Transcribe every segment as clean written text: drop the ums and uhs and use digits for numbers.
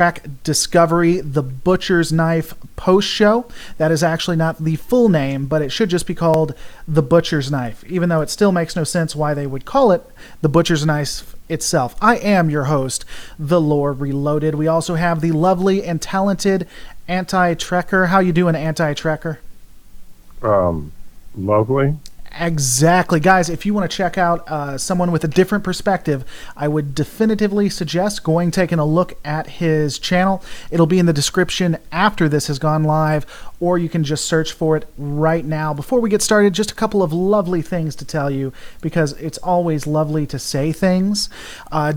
Trek Discovery, The Butcher's Knife post show. That is actually not the full name, but it should just be called The Butcher's Knife, even though it still makes no sense why they would call it The Butcher's Knife itself. I am your host, The Lore Reloaded. We also have the lovely and talented Anti-Trekker. How you doing, Anti-Trekker? Lovely. Exactly. Guys, if you want to check out someone with a different perspective, I would definitively suggest taking a look at his channel. It'll be in the description after this has gone live, or you can just search for it right now. Before we get started, just a couple of lovely things to tell you, because it's always lovely to say things.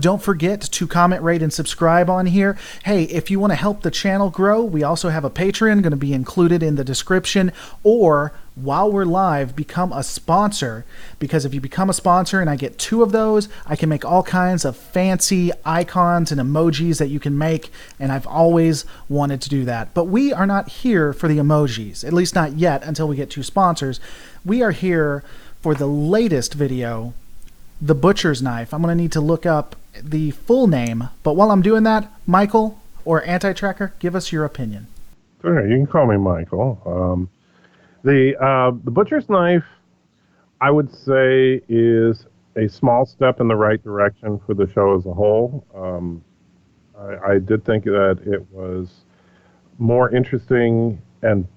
Don't forget to comment, rate, and subscribe on here. Hey, if you want to help the channel grow, we also have a Patreon going to be included in the description, or while we're live, become a sponsor, because if you become a sponsor and I get 2 of those, I can make all kinds of fancy icons and emojis that you can make, and I've always wanted to do that. But we are not here for the emojis, at least not yet until we get 2 sponsors. We are here for the latest video, The Butcher's Knife. I'm going to need to look up the full name, but while I'm doing that, Michael, or Anti-Trekker, give us your opinion. Okay, you can call me Michael. The Butcher's Knife, I would say, is a small step in the right direction for the show as a whole. I did think that it was more interesting and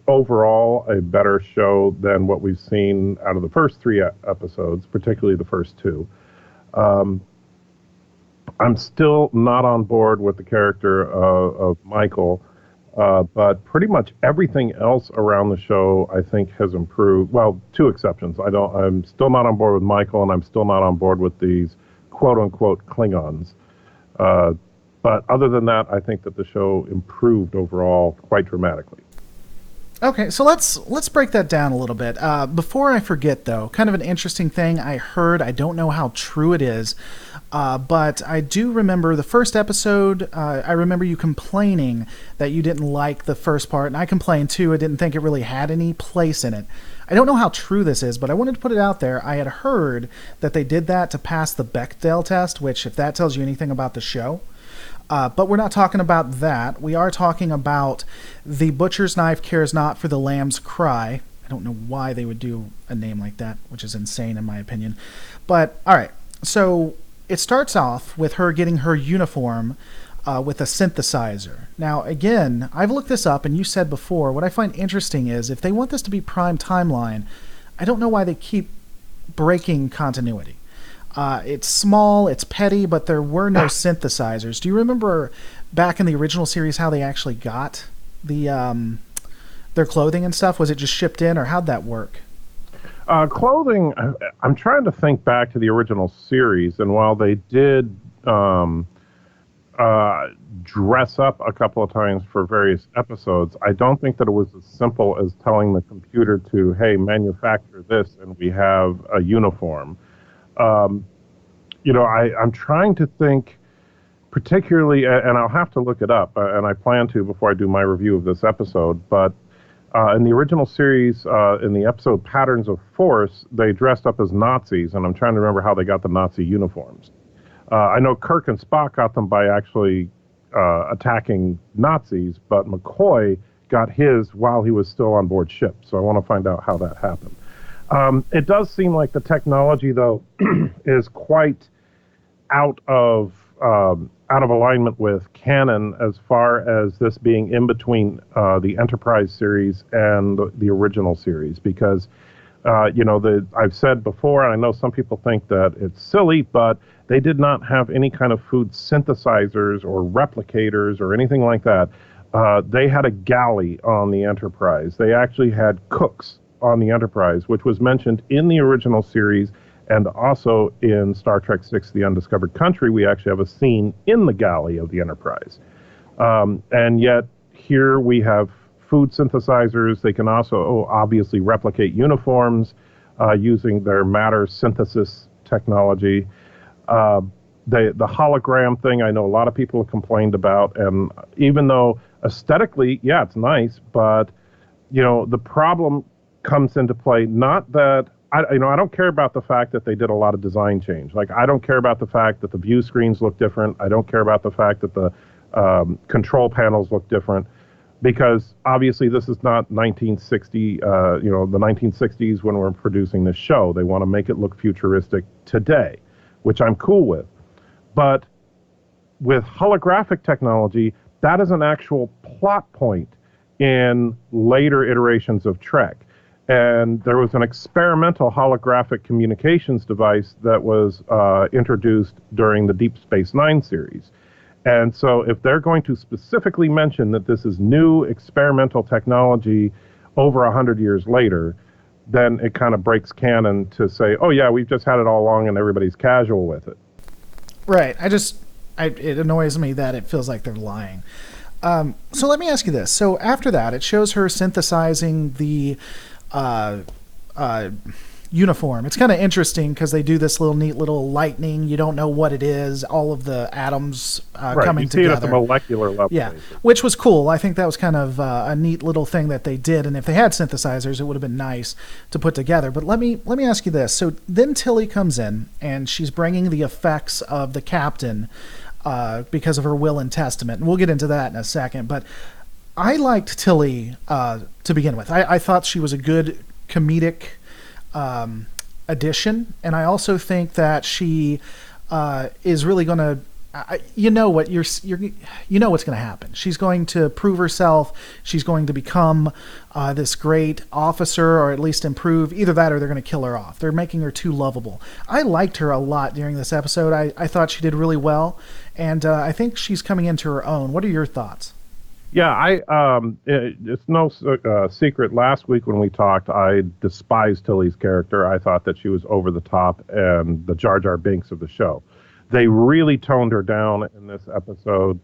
overall a better show than what we've seen out of the first 3 episodes, particularly the first 2. I'm still not on board with the character of Michael. But pretty much everything else around the show, I think, has improved. Well, 2 exceptions. I'm still not on board with Michael, and I'm still not on board with these quote-unquote Klingons. But other than that, I think that the show improved overall quite dramatically. Okay, so let's break that down a little bit. Before I forget, though, kind of an interesting thing I heard. I don't know how true it is, but I do remember the first episode. I remember you complaining that you didn't like the first part, and I complained too. I didn't think it really had any place in it. I don't know how true this is, but I wanted to put it out there. I had heard that they did that to pass the Bechdel test, which, if that tells you anything about the show. But we're not talking about that. We are talking about The Butcher's Knife Cares Not for the Lamb's Cry. I don't know why they would do a name like that, which is insane in my opinion. But, alright, so it starts off with her getting her uniform with a synthesizer. Now, again, I've looked this up, and you said before, what I find interesting is, if they want this to be prime timeline, I don't know why they keep breaking continuity. It's small, it's petty, but there were no synthesizers. Do you remember back in the original series how they actually got the their clothing and stuff? Was it just shipped in, or how'd that work? Clothing, I'm trying to think back to the original series, and while they did dress up a couple of times for various episodes, I don't think that it was as simple as telling the computer to, hey, manufacture this, and we have a uniform. I'm trying to think, particularly, and I'll have to look it up, and I plan to before I do my review of this episode, but in the original series, in the episode Patterns of Force, they dressed up as Nazis, and I'm trying to remember how they got the Nazi uniforms. I know Kirk and Spock got them by actually attacking Nazis, but McCoy got his while he was still on board ship, so I want to find out how that happened. It does seem like the technology, though, is quite out of alignment with canon as far as this being in between the Enterprise series and the original series, because I've said before, and I know some people think that it's silly, but they did not have any kind of food synthesizers or replicators or anything like that. They had a galley on the Enterprise. They actually had cooks on the Enterprise, which was mentioned in the original series, and also in Star Trek VI, The Undiscovered Country, we actually have a scene in the galley of the Enterprise. And yet, here we have food synthesizers. They can also obviously replicate uniforms using their matter synthesis technology. The hologram thing, I know a lot of people have complained about, and even though aesthetically, yeah, it's nice, but, the problem comes into play, not that I don't care about the fact that they did a lot of design change. Like, I don't care about the fact that the view screens look different. I don't care about the fact that the Control panels look different because obviously this is not 1960, the 1960s when we're producing this show. They want to make it look futuristic today, which I'm cool with. But with holographic technology, that is an actual plot point in later iterations of Trek. And there was an experimental holographic communications device that was introduced during the Deep Space Nine series. And so if they're going to specifically mention that this is new experimental technology over 100 years later, then it kind of breaks canon to say, oh yeah, we've just had it all along and everybody's casual with it. Right. It annoys me that it feels like they're lying. So let me ask you this. So after that, it shows her synthesizing the uniform. It's kind of interesting because they do this neat little lightning. You don't know what it is. All of the atoms coming together. You see it at the molecular level. Yeah, which was cool. I think that was kind of a neat little thing that they did. And if they had synthesizers, it would have been nice to put together. But let me ask you this. So then Tilly comes in and she's bringing the effects of the captain because of her will and testament. And we'll get into that in a second. But I liked Tilly to begin with. I thought she was a good comedic addition, and I also think that she is really going to, you know what's going to happen. She's going to prove herself. She's going to become this great officer, or at least improve. Either that, or they're going to kill her off. They're making her too lovable. I liked her a lot during this episode. I thought she did really well, and I think she's coming into her own. What are your thoughts? Yeah, it's no secret. Last week when we talked, I despised Tilly's character. I thought that she was over the top and the Jar Jar Binks of the show. They really toned her down in this episode,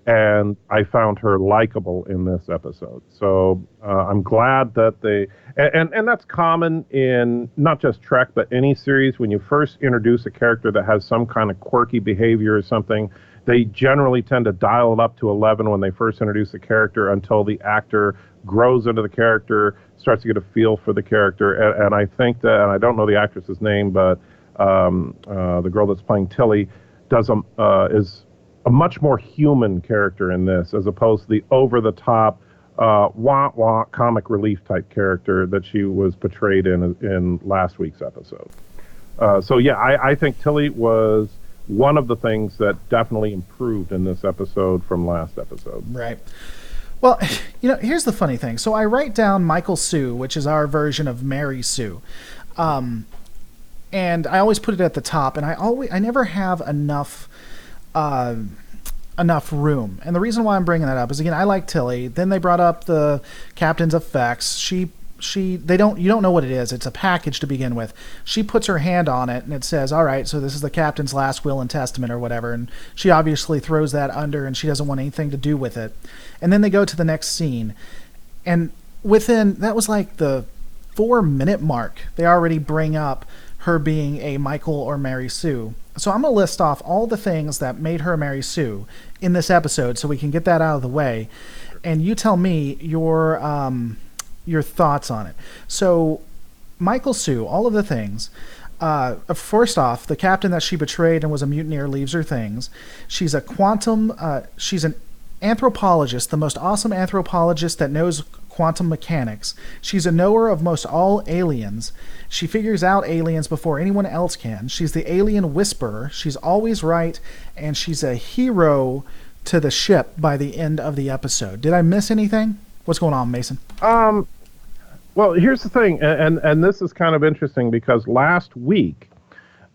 and I found her likable in this episode. So I'm glad that and that's common in not just Trek, but any series. When you first introduce a character that has some kind of quirky behavior or something, they generally tend to dial it up to 11 when they first introduce the character until the actor grows into the character, starts to get a feel for the character. And I think that, and I don't know the actress's name, but the girl that's playing Tilly is a much more human character in this, as opposed to the over-the-top, wah-wah comic relief type character that she was portrayed in last week's episode. So yeah, I think Tilly was one of the things that definitely improved in this episode from last episode. Right. Well, here's the funny thing. So I write down Michael Sue, which is our version of Mary Sue. And I always put it at the top, and I never have enough room. And the reason why I'm bringing that up is, again, I like Tilly. Then they brought up the captain's effects. You don't know what it is. It's a package to begin with. She puts her hand on it and it says, all right, so this is the captain's last will and testament or whatever. And she obviously throws that under and she doesn't want anything to do with it. And then they go to the next scene. And that was like the 4-minute mark. They already bring up her being a Michael or Mary Sue. So I'm going to list off all the things that made her Mary Sue in this episode so we can get that out of the way. And you tell me your thoughts on it. So, Michael Sue, all of the things. First off, the captain that she betrayed and was a mutineer leaves her things. She's she's an anthropologist, the most awesome anthropologist that knows quantum mechanics. She's a knower of most all aliens. She figures out aliens before anyone else can. She's the alien whisperer. She's always right, and she's a hero to the ship by the end of the episode. Did I miss anything? What's going on, Mason? Well, here's the thing, and this is kind of interesting because last week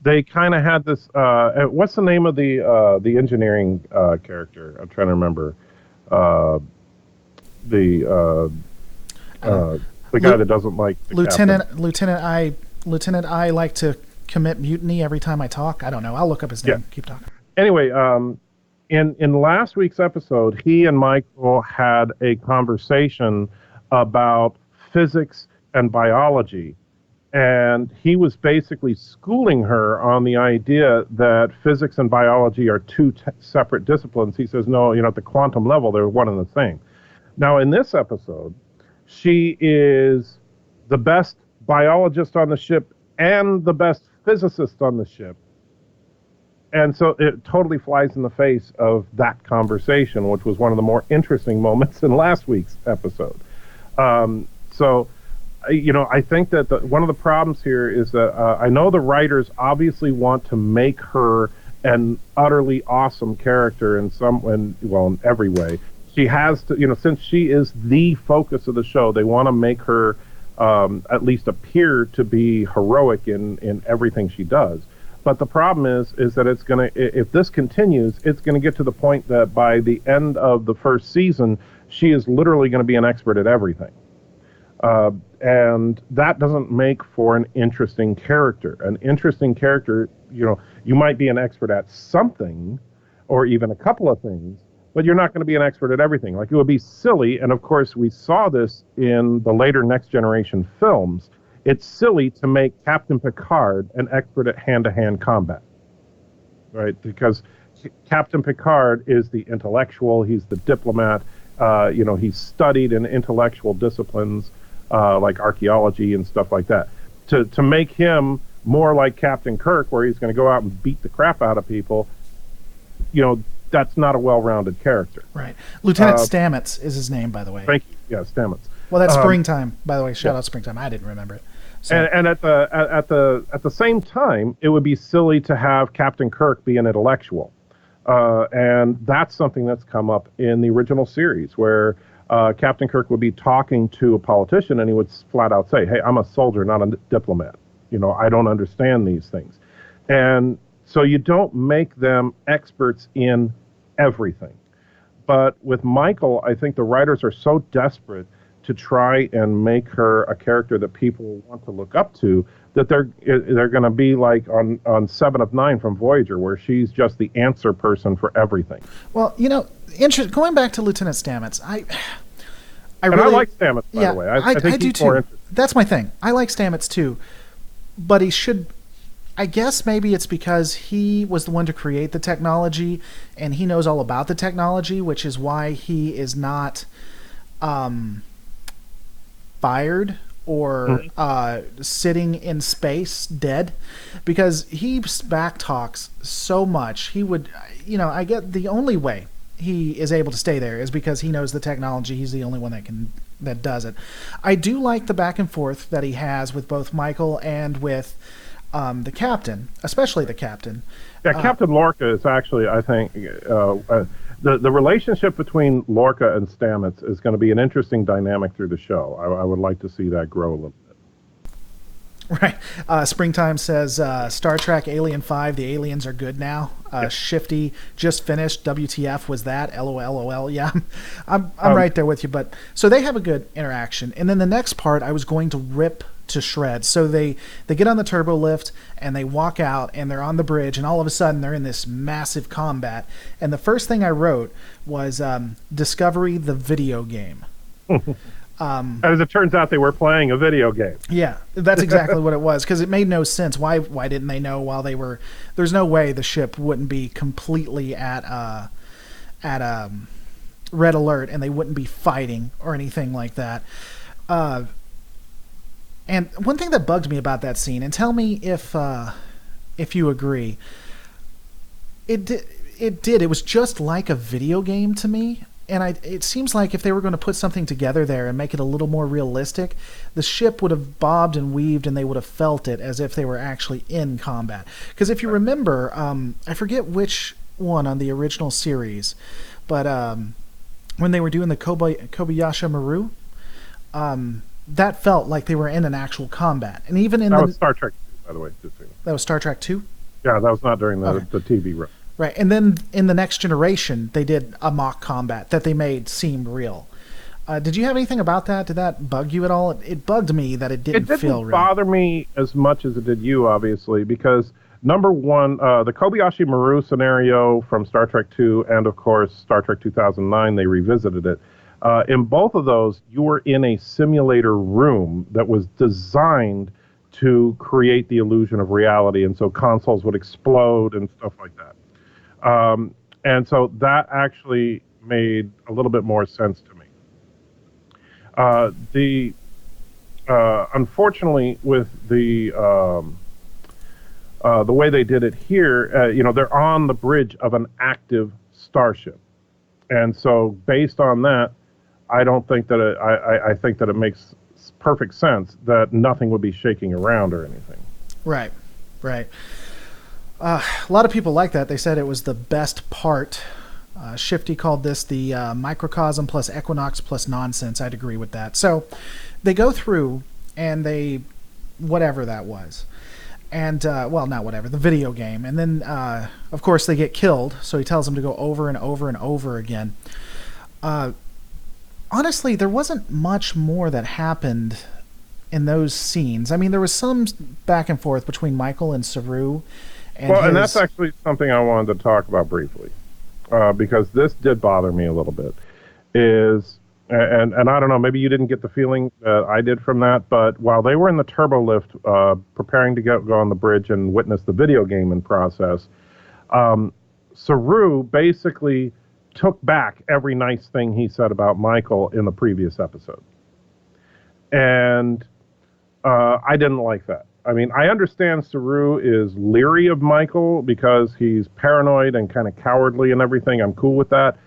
they kind of had this. What's the name of the engineering character? I'm trying to remember. The guy that doesn't like the Lieutenant. I like to commit mutiny every time I talk. I don't know. I'll look up his name. Yeah. Keep talking. Anyway, in last week's episode, he and Michael had a conversation about physics and biology, and he was basically schooling her on the idea that physics and biology are two separate disciplines. He says, no, at the quantum level, they're one and the same. Now, in this episode, she is the best biologist on the ship and the best physicist on the ship. And so it totally flies in the face of that conversation, which was one of the more interesting moments in last week's episode. So, I think that one of the problems here is that I know the writers obviously want to make her an utterly awesome character in every way. She has to, since she is the focus of the show, they want to make her at least appear to be heroic in everything she does. But the problem is that if this continues, it's gonna get to the point that by the end of the first season, she is literally gonna be an expert at everything. And that doesn't make for an interesting character. An interesting character, you might be an expert at something, or even a couple of things, but you're not going to be an expert at everything. Like, it would be silly, and of course we saw this in the later Next Generation films. It's silly to make Captain Picard an expert at hand-to-hand combat, right? Because Captain Picard is the intellectual, he's the diplomat, he's studied in intellectual disciplines like archaeology and stuff like that. To make him more like Captain Kirk, where he's going to go out and beat the crap out of people, that's not a well-rounded character. Right. Lieutenant Stamets is his name, by the way. Thank you. Yeah, Stamets. Well, that's Springtime, by the way. Shout out Springtime. I didn't remember it. So. And at the same time, it would be silly to have Captain Kirk be an intellectual, and that's something that's come up in the original series, where Captain Kirk would be talking to a politician, and he would flat out say, "Hey, I'm a soldier, not a diplomat. I don't understand these things," and so you don't make them experts in everything. But with Michael, I think the writers are so desperate to try and make her a character that people want to look up to, that they're going to be like on 7 of 9 from Voyager, where she's just the answer person for everything. Well, going back to Lieutenant Stamets, I like Stamets, by the way. I think do he's too. more interesting. That's my thing. I like Stamets too, but he should. I guess maybe it's because he was the one to create the technology, and he knows all about the technology, which is why he is not fired or sitting in space dead, because he back talks so much. He would, I get the only way he is able to stay there is because he knows the technology. He's the only one that does it. I do like the back and forth that he has with both Michael and with the captain, especially the captain. Yeah, Captain Lorca is actually, I think, the relationship between Lorca and Stamets is going to be an interesting dynamic through the show. I would like to see that grow a little bit. Right. Springtime says, Star Trek Alien 5, the aliens are good now. Shifty just finished. WTF was that? LOL. Yeah, I'm right there with you. But so they have a good interaction. And then the next part I was going to rip to shreds. So they get on the turbo lift and they walk out and they're on the bridge, and all of a sudden they're in this massive combat. And the first thing I wrote was Discovery the video game. As it turns out, they were playing a video game. Yeah, that's exactly what it was, because it made no sense. Why didn't they know while they were? There's no way the ship wouldn't be completely at red alert and they wouldn't be fighting or anything like that. And one thing that bugged me about that scene, and tell me if you agree, it was just like a video game to me. And it seems like if they were going to put something together there and make it a little more realistic, the ship would have bobbed and weaved and they would have felt it as if they were actually in combat. Because if you remember, I forget which one on the original series, but when they were doing the Kobayashi Maru, that felt like they were in an actual combat. And even in that was Star Trek 2, by the way. That was Star Trek 2? Yeah, that was not during the TV run. Right, and then in the Next Generation, they did a mock combat that they made seem real. Did you have anything about that? Did that bug you at all? It bugged me that it didn't feel real. It didn't bother me as much as it did you, obviously, because number one, the Kobayashi Maru scenario from Star Trek 2 and, of course, Star Trek 2009, they revisited it. In both of those, you were in a simulator room that was designed to create the illusion of reality, and so consoles would explode and stuff like that. And so that actually made a little bit more sense to me. Unfortunately, with the The way they did it here, they're on the bridge of an active starship, and so based on that, I don't think that I think that it makes perfect sense that nothing would be shaking around or anything. Right, right. A lot of people like that. They said it was the best part. Shifty called this the microcosm plus equinox plus nonsense. I'd agree with that. So they go through and they, whatever that was. And, well, not whatever, the video game. And then, of course, they get killed. So he tells them to go over and over and over again. Honestly, there wasn't much more that happened in those scenes. I mean, there was some back and forth between Michael and Saru. And that's actually something I wanted to talk about briefly, because this did bother me a little bit. And I don't know, maybe you didn't get the feeling that I did from that, but while they were in the turbo lift, preparing to go on the bridge and witness the video game in process, Saru basically took back every nice thing he said about Michael in the previous episode. And I didn't like that. I mean, I understand Saru is leery of Michael because he's paranoid and kind of cowardly and everything. I'm cool with that.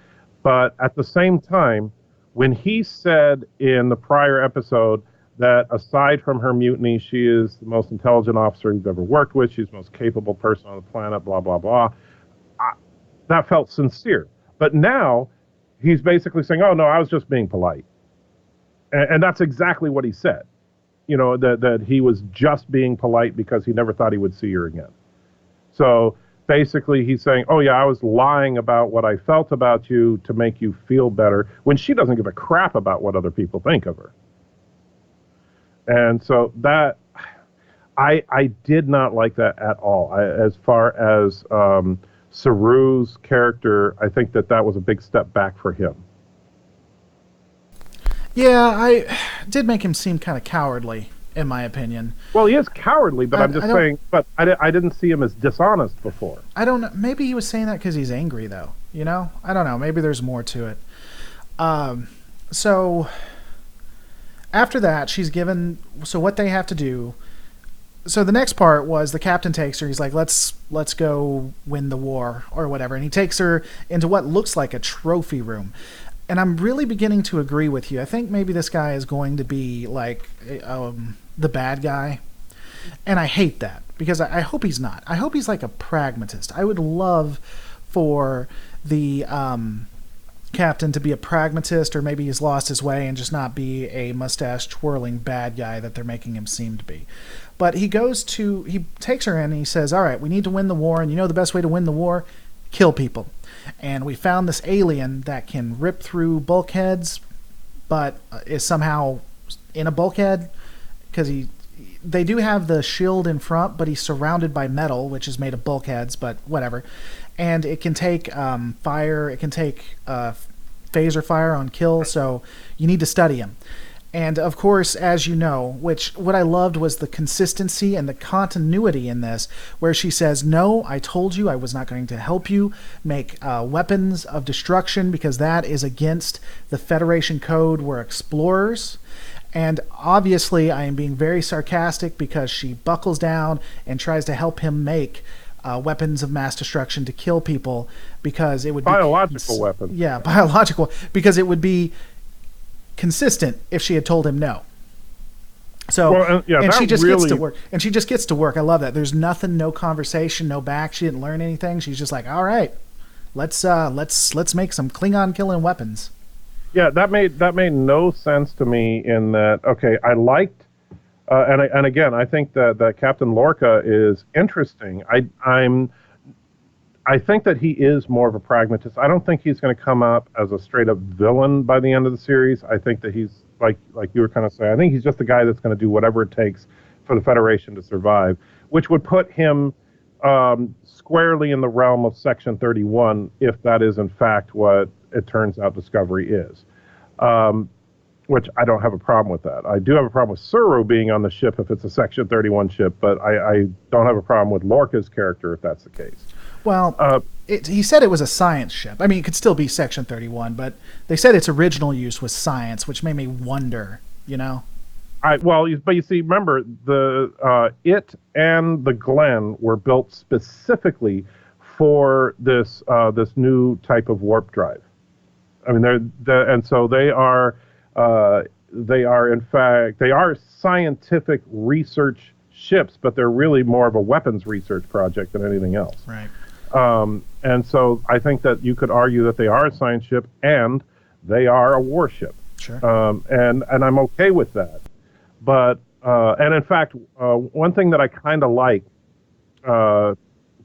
But at the same time, when he said in the prior episode that aside from her mutiny, she is the most intelligent officer he's ever worked with, she's the most capable person on the planet, blah, blah, blah, that felt sincere. But now he's basically saying, oh, no, I was just being polite. And that's exactly what he said. That he was just being polite because he never thought he would see her again. So basically he's saying, oh yeah, I was lying about what I felt about you to make you feel better, when she doesn't give a crap about what other people think of her. And so that, I did not like that at all. As far as Saru's character, I think that was a big step back for him. Yeah, I did make him seem kind of cowardly, in my opinion. Well, he is cowardly, but I'm just saying, but I didn't see him as dishonest before. I don't know. Maybe he was saying that because he's angry, though. I don't know. Maybe there's more to it. So after that, she's given, so what they have to do. So the next part was the captain takes her. He's like, let's go win the war or whatever. And he takes her into what looks like a trophy room. And I'm really beginning to agree with you. I think maybe this guy is going to be like the bad guy. And I hate that because I hope he's not. I hope he's like a pragmatist. I would love for the captain to be a pragmatist, or maybe he's lost his way and just not be a mustache twirling bad guy that they're making him seem to be. But he takes her in and he says, all right, we need to win the war. And the best way to win the war? Kill people. And we found this alien that can rip through bulkheads, but is somehow in a bulkhead because they do have the shield in front, but he's surrounded by metal, which is made of bulkheads, but whatever. And it can take fire. It can take phaser fire on kill, so you need to study him. And of course, as you know, what I loved was the consistency and the continuity in this, where she says, no, I told you I was not going to help you make weapons of destruction because that is against the Federation code. We're explorers. And obviously I am being very sarcastic because she buckles down and tries to help him make weapons of mass destruction to kill people because it would be biological weapons. Yeah, biological, because it would be consistent if she had told him no. So, and she just gets to work. And she just gets to work. I love that. There's nothing, no conversation, no back. She didn't learn anything. She's just like, all right, let's make some Klingon killing weapons. Yeah, that made no sense to me in that. Okay, I liked, and again, I think that Captain Lorca is interesting. I think that he is more of a pragmatist. I don't think he's going to come up as a straight-up villain by the end of the series. I think that he's, like you were kind of saying, I think he's just the guy that's going to do whatever it takes for the Federation to survive, which would put him squarely in the realm of Section 31, if that is, in fact, what it turns out Discovery is. Which I don't have a problem with that. I do have a problem with Saru being on the ship if it's a Section 31 ship, but I don't have a problem with Lorca's character if that's the case. Well, he said it was a science ship. I mean, it could still be Section 31, but they said its original use was science, which made me wonder, But you see, remember it and the Glen were built specifically for this new type of warp drive. I mean, and so they are in fact they are scientific research ships, but they're really more of a weapons research project than anything else. Right. And so I think that you could argue that they are a science ship and they are a warship. Sure. And I'm okay with that. But and in fact, one thing that I kind of like,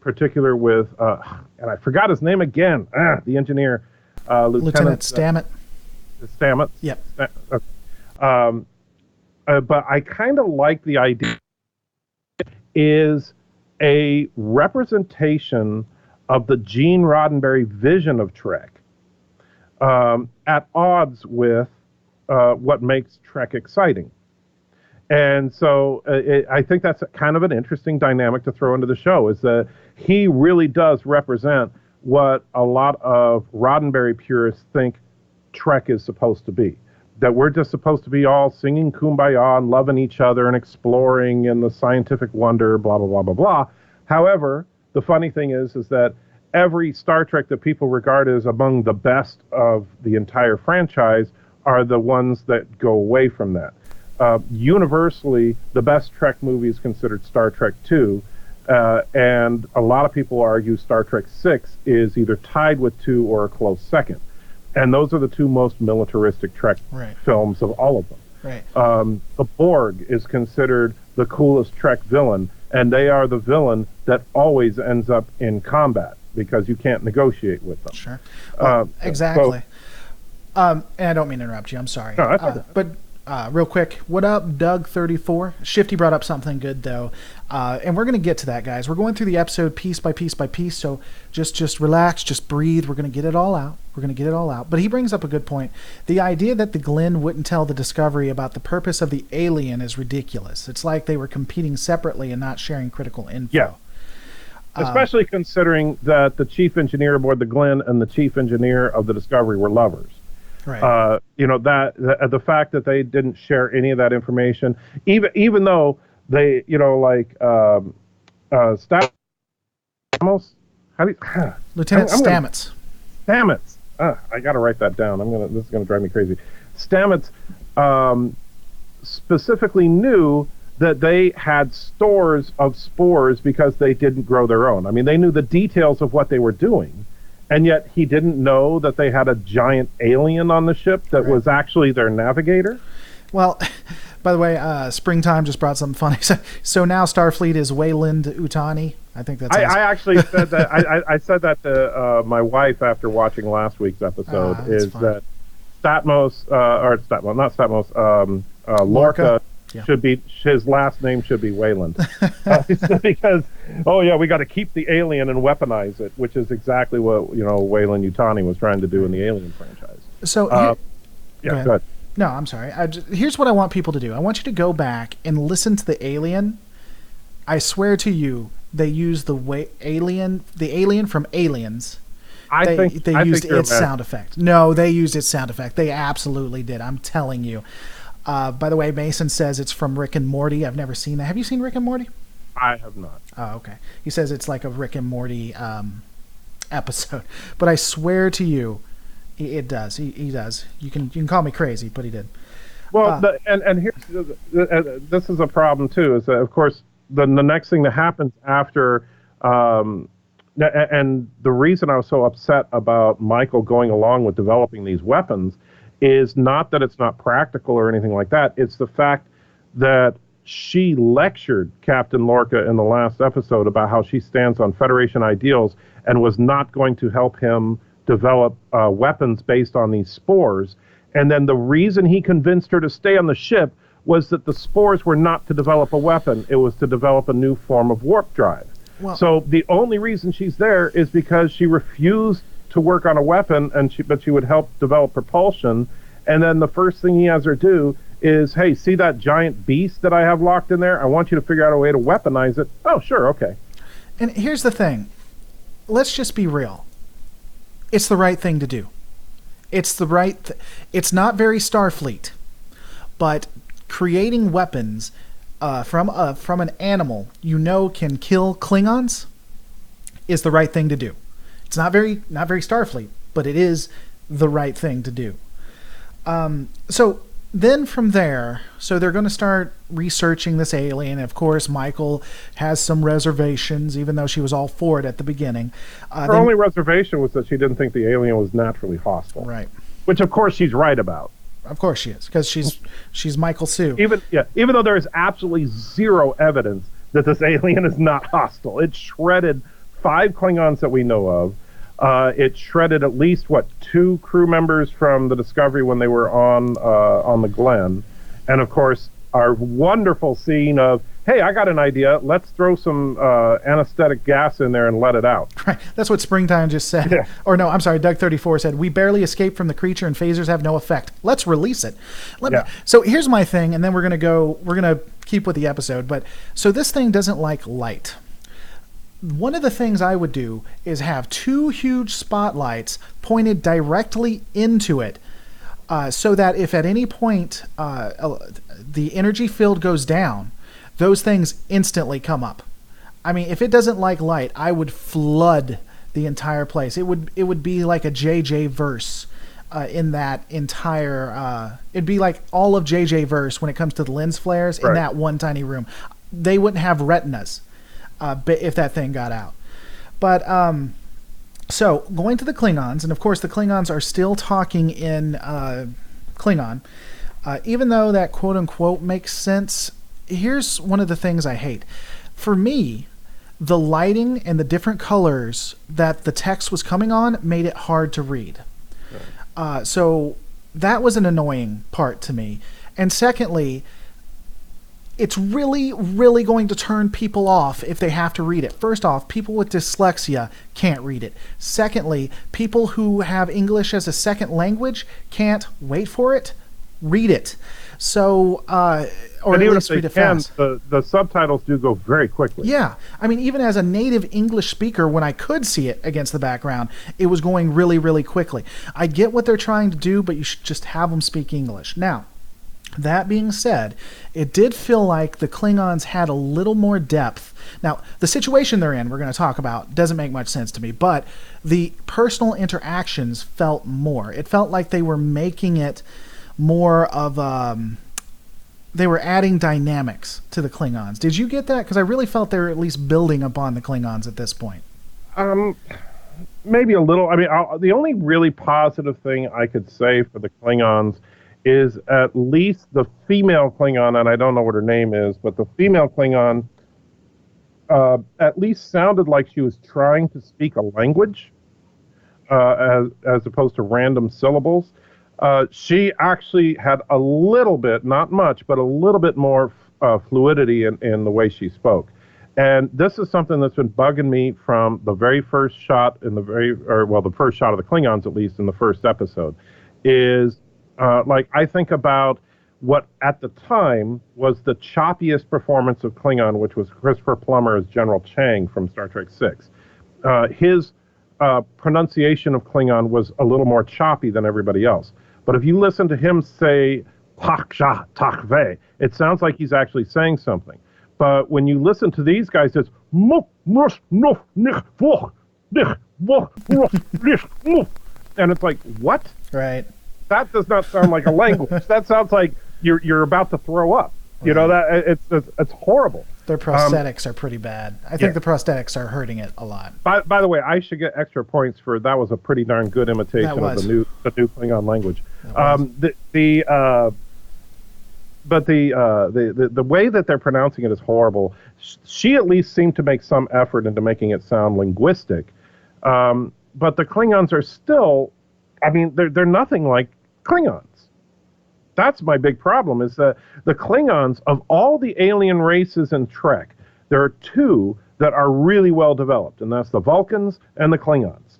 particular with, and I forgot his name again, the engineer, Lieutenant Stamets. Stamets. Yep. But I kind of like the idea is a representation of the Gene Roddenberry vision of Trek, at odds with what makes Trek exciting. And so I think that's kind of an interesting dynamic to throw into the show, is that he really does represent what a lot of Roddenberry purists think Trek is supposed to be. That we're just supposed to be all singing Kumbaya and loving each other and exploring and the scientific wonder, blah, blah, blah, blah, blah. However, the funny thing is that every Star Trek that people regard as among the best of the entire franchise are the ones that go away from that. Universally, the best Trek movie is considered Star Trek II, and a lot of people argue Star Trek VI is either tied with II or a close second. And those are the two most militaristic Trek films of all of them. Right. The Borg is considered the coolest Trek villain, and they are the villain that always ends up in combat because you can't negotiate with them. Sure. Well, exactly. And I don't mean to interrupt you. I'm sorry. No, that's okay. But real quick, what up, Doug34? Shifty brought up something good, though. And we're going to get to that, guys. We're going through the episode piece by piece by piece, so just relax, just breathe. We're going to get it all out. But he brings up a good point. The idea that the Glen wouldn't tell the Discovery about the purpose of the alien is ridiculous. It's like they were competing separately and not sharing critical info. Yeah. Especially considering that the chief engineer aboard the Glen and the chief engineer of the Discovery were lovers. Right. The fact that they didn't share any of that information, even though they, Stamos, Lieutenant Stamets. Stamets. I got to write that down. This is gonna drive me crazy. Stamets specifically knew that they had stores of spores because they didn't grow their own. I mean, they knew the details of what they were doing. And yet he didn't know that they had a giant alien on the ship that was actually their navigator. Well, by the way, Springtime just brought something funny. So now Starfleet is Weyland Utani. I think that's. I actually said that. I said that to my wife after watching last week's episode. That Statmos, not Statmos, Lorca. Yeah. Should be his last name should be Weyland, because we got to keep the alien and weaponize it, which is exactly what Weyland Yutani was trying to do in the Alien franchise. So go ahead. No, I'm sorry. Here's what I want people to do. I want you to go back and listen to the Alien. I swear to you, they used the alien from Aliens. They used its sound effect. No, they used its sound effect. They absolutely did. I'm telling you. By the way, Mason says it's from Rick and Morty. I've never seen that. Have you seen Rick and Morty? I have not. Oh, okay. He says it's like a Rick and Morty episode. But I swear to you, it does. He does. You can call me crazy, but he did. Well, and here's this is a problem too. Is that, of course, the next thing that happens after, and the reason I was so upset about Michael going along with developing these weapons is not that it's not practical or anything like that. It's the fact that she lectured Captain Lorca in the last episode about how she stands on Federation ideals and was not going to help him develop weapons based on these spores. And then the reason he convinced her to stay on the ship was that the spores were not to develop a weapon. It was to develop a new form of warp drive. Well, so the only reason she's there is because she refused to work on a weapon, but she would help develop propulsion. And then the first thing he has her do is, hey, see that giant beast that I have locked in there? I want you to figure out a way to weaponize it. Oh, sure, okay. And here's the thing. Let's just be real. It's the right thing to do. It's the right... It's not very Starfleet, but creating weapons from an animal can kill Klingons is the right thing to do. It's not very Starfleet, but it is the right thing to do. So then from there, so they're going to start researching this alien. Of course, Michael has some reservations, even though she was all for it at the beginning. Her only reservation was that she didn't think the alien was naturally hostile. Right. Which, of course, she's right about. Of course she is, because she's Michael Sue. Even though there is absolutely zero evidence that this alien is not hostile. It shredded 5 Klingons that we know of. It shredded at least, 2 crew members from the Discovery when they were on the Glen. And, of course, our wonderful scene of, hey, I got an idea. Let's throw some anesthetic gas in there and let it out. Right. That's what Springtime just said. Yeah. Or no, I'm sorry, Doug 34 said, we barely escaped from the creature and phasers have no effect. Let's release it. So here's my thing, and then we're going to keep with the episode. But so this thing doesn't like light. One of the things I would do is have 2 huge spotlights pointed directly into it, so that if at any point the energy field goes down, those things instantly come up. I mean, if it doesn't like light, I would flood the entire place. It would be like a JJ verse in that entire. It'd be like all of JJ verse when it comes to the lens flares in that one tiny room. They wouldn't have retinas. If that thing got out. But so going to the Klingons, and of course the Klingons are still talking in Klingon, even though that quote unquote makes sense. Here's one of the things I hate. For me, the lighting and the different colors that the text was coming on made it hard to read. Right. So that was an annoying part to me. And secondly, it's really, really going to turn people off if they have to read it. First off, people with dyslexia can't read it. Secondly, people who have English as a second language can't wait for it, read it. So, or and at even least if read they it can, fast. the subtitles do go very quickly. Yeah. I mean, even as a native English speaker, when I could see it against the background, it was going really, really quickly. I get what they're trying to do, but you should just have them speak English. Now, that being said, it did feel like the Klingons had a little more depth. Now, the situation they're in, we're going to talk about, doesn't make much sense to me, but the personal interactions felt more. It felt like they were making it more of they were adding dynamics to the Klingons. Did you get that? Because I really felt they were at least building upon the Klingons at this point. Maybe a little. I mean, the only really positive thing I could say for the Klingons is at least the female Klingon, and I don't know what her name is, but the female Klingon at least sounded like she was trying to speak a language as opposed to random syllables. She actually had a little bit, not much, but a little bit more fluidity in the way she spoke. And this is something that's been bugging me from the very first shot the first shot of the Klingons, at least in the first episode, is I think about what at the time was the choppiest performance of Klingon, which was Christopher Plummer as General Chang from Star Trek VI. His pronunciation of Klingon was a little more choppy than everybody else. But if you listen to him say "Paksha Takve," it sounds like he's actually saying something. But when you listen to these guys, it's and it's like, what? Right. That does not sound like a language. That sounds like you're about to throw up. Right. You know, that it's horrible. Their prosthetics are pretty bad. I think the prosthetics are hurting it a lot. By the way, I should get extra points for that. Was a pretty darn good imitation of the new Klingon language. The way that they're pronouncing it is horrible. She at least seemed to make some effort into making it sound linguistic. But the Klingons are still, I mean, they're nothing like Klingons. That's my big problem, is that the Klingons, of all the alien races in Trek, there are 2 that are really well developed, and that's the Vulcans and the Klingons.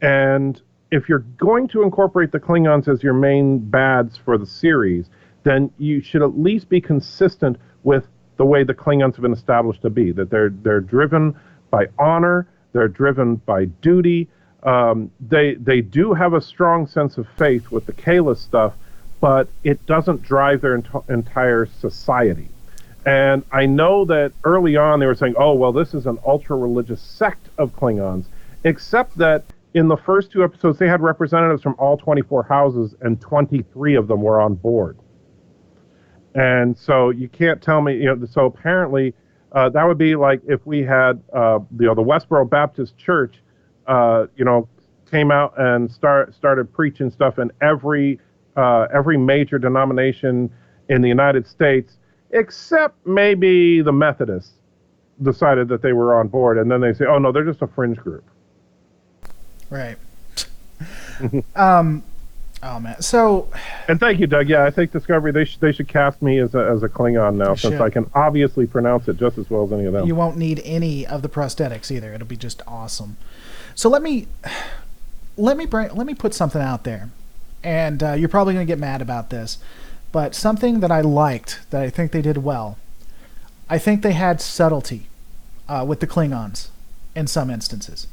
And if you're going to incorporate the Klingons as your main bads for the series, then you should at least be consistent with the way the Klingons have been established to be, that they're driven by honor, they're driven by duty. They do have a strong sense of faith with the Kahless stuff, but it doesn't drive their entire society. And I know that early on they were saying, oh, well, this is an ultra-religious sect of Klingons, except that in the first 2 episodes, they had representatives from all 24 houses, and 23 of them were on board. And so you can't tell me, so apparently that would be like if we had, the Westboro Baptist Church, came out and started preaching stuff, and every major denomination in the United States, except maybe the Methodists, decided that they were on board, and then they say, oh no, they're just a fringe group. Right. Oh man. So. And thank you, Doug. Yeah, I think Discovery they should cast me as a Klingon now, since I can obviously pronounce it just as well as any of them. You won't need any of the prosthetics either. It'll be just awesome. So let me put something out there, and you're probably going to get mad about this, but something that I liked, that I think they did well. I think they had subtlety with the Klingons in some instances.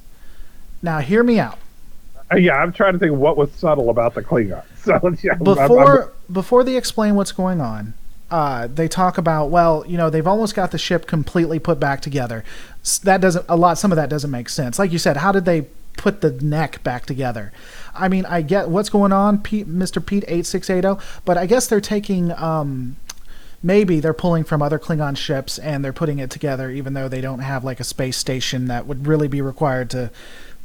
Now, hear me out. Yeah, I'm trying to think of what was subtle about the Klingons. So, yeah, before they explain what's going on, they talk about, well, they've almost got the ship completely put back together. Some of that doesn't make sense. Like you said, how did they put the neck back together? I mean, I get what's going on, Mr. Pete 8680, but I guess they're taking, maybe they're pulling from other Klingon ships and they're putting it together, even though they don't have like a space station that would really be required to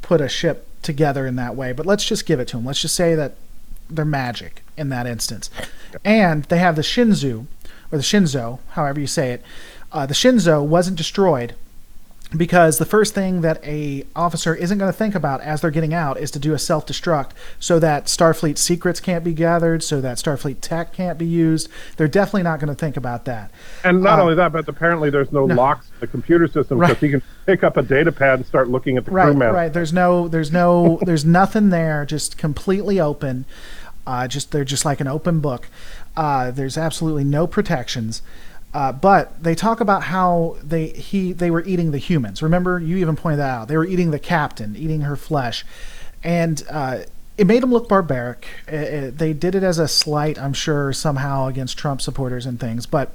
put a ship together in that way. But let's just give it to them. Let's just say that they're magic in that instance. And they have the Shinzo, however you say it. The Shinzo wasn't destroyed because the first thing that a officer isn't going to think about as they're getting out is to do a self-destruct so that Starfleet secrets can't be gathered, so that Starfleet tech can't be used. They're definitely not going to think about that. And not only that, but apparently there's no locks in the computer system, because he can pick up a data pad and start looking at the crew map. Right. There's nothing there, just completely open. They're just like an open book. There's absolutely no protections. But they talk about how they were eating the humans. Remember, you even pointed that out. They were eating the captain, eating her flesh. And it made them look barbaric. They did it as a slight, I'm sure, somehow against Trump supporters and things. But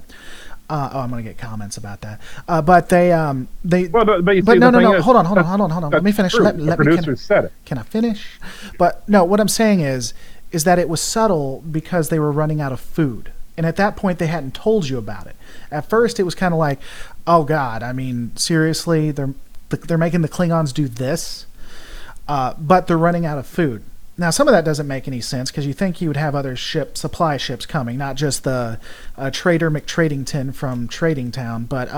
I'm going to get comments about that. But they no. Hold on. Let me finish. The producers said it. Can I finish? But no, what I'm saying is that it was subtle because they were running out of food. And at that point, they hadn't told you about it. At first, it was kind of like, oh, God, I mean, seriously, they're making the Klingons do this? But they're running out of food. Now, some of that doesn't make any sense, because you think you would have other supply ships coming, not just the Trader McTradington from Trading Town, but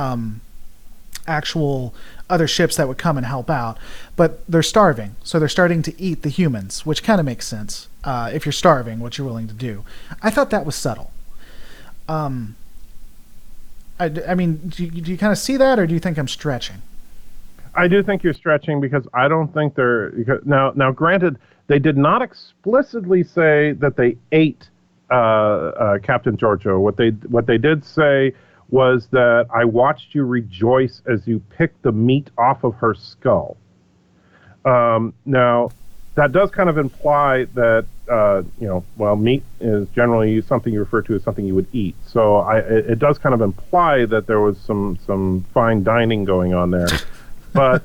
actual other ships that would come and help out. But they're starving, so they're starting to eat the humans, which kind of makes sense. If you're starving, what you're willing to do. I thought that was subtle. I mean, do you kind of see that, or do you think I'm stretching? I do think you're stretching, because I don't think they're now. Granted, they did not explicitly say that they ate Captain Giorgio. What they did say was that I watched you rejoice as you picked the meat off of her skull. Now, that does kind of imply that meat is generally something you refer to as something you would eat. So it does kind of imply that there was some fine dining going on there. But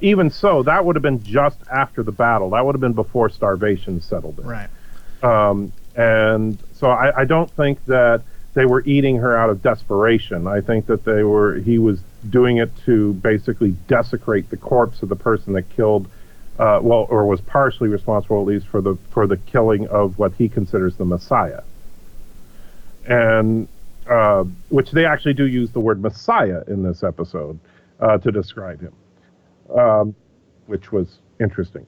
even so, that would have been just after the battle. That would have been before starvation settled in. Right. And so I don't think that they were eating her out of desperation. I think that he was doing it to basically desecrate the corpse of the person that killed, or was partially responsible, at least, for the killing of what he considers the Messiah. And which they actually do use the word Messiah in this episode to describe him, which was interesting.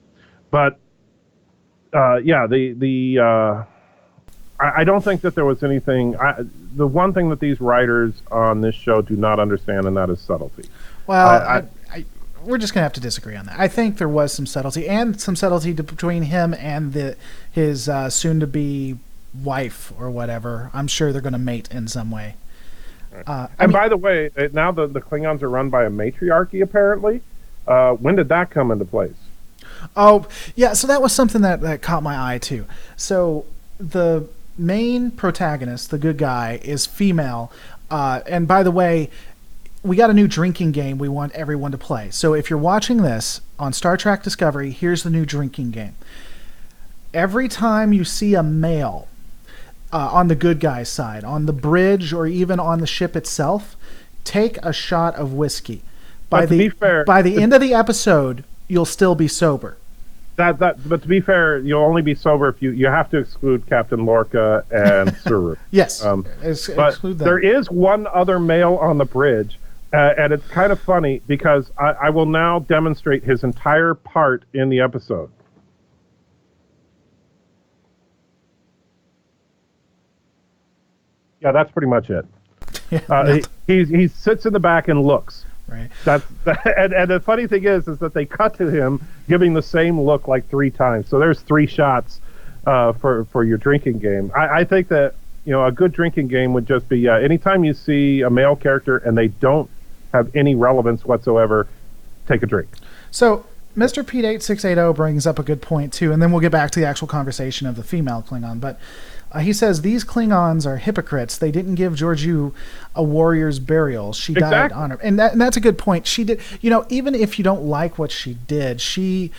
But I don't think that there was anything. The one thing that these writers on this show do not understand, and that is subtlety. Well, we're just going to have to disagree on that. I think there was some subtlety, and some subtlety between him and his soon-to-be wife or whatever. I'm sure they're going to mate in some way. By the way, now the Klingons are run by a matriarchy, apparently. When did that come into place? Oh, yeah, so that was something that caught my eye, too. So main protagonist, the good guy, is female. And by the way, we got a new drinking game we want everyone to play. So if you're watching this on Star Trek Discovery, here's the new drinking game. Every time you see a male on the good guy's side, on the bridge or even on the ship itself, take a shot of whiskey. By the end of the episode, you'll still be sober. But to be fair, you'll only be sober if you have to exclude Captain Lorca and Suru. Yes, exclude them. There is one other male on the bridge, and it's kind of funny because I will now demonstrate his entire part in the episode. Yeah, that's pretty much it. He sits in the back and looks. Right. And the funny thing is that they cut to him giving the same look like 3 times. So there's 3 shots for your drinking game. I think that a good drinking game would just be anytime you see a male character and they don't have any relevance whatsoever, take a drink. So Mr. Pete 8680 brings up a good point too, and then we'll get back to the actual conversation of the female Klingon. But he says these Klingons are hypocrites. They didn't give Georgiou a warrior's burial. She died on her, and that's a good point. She did, even if you don't like what she did, she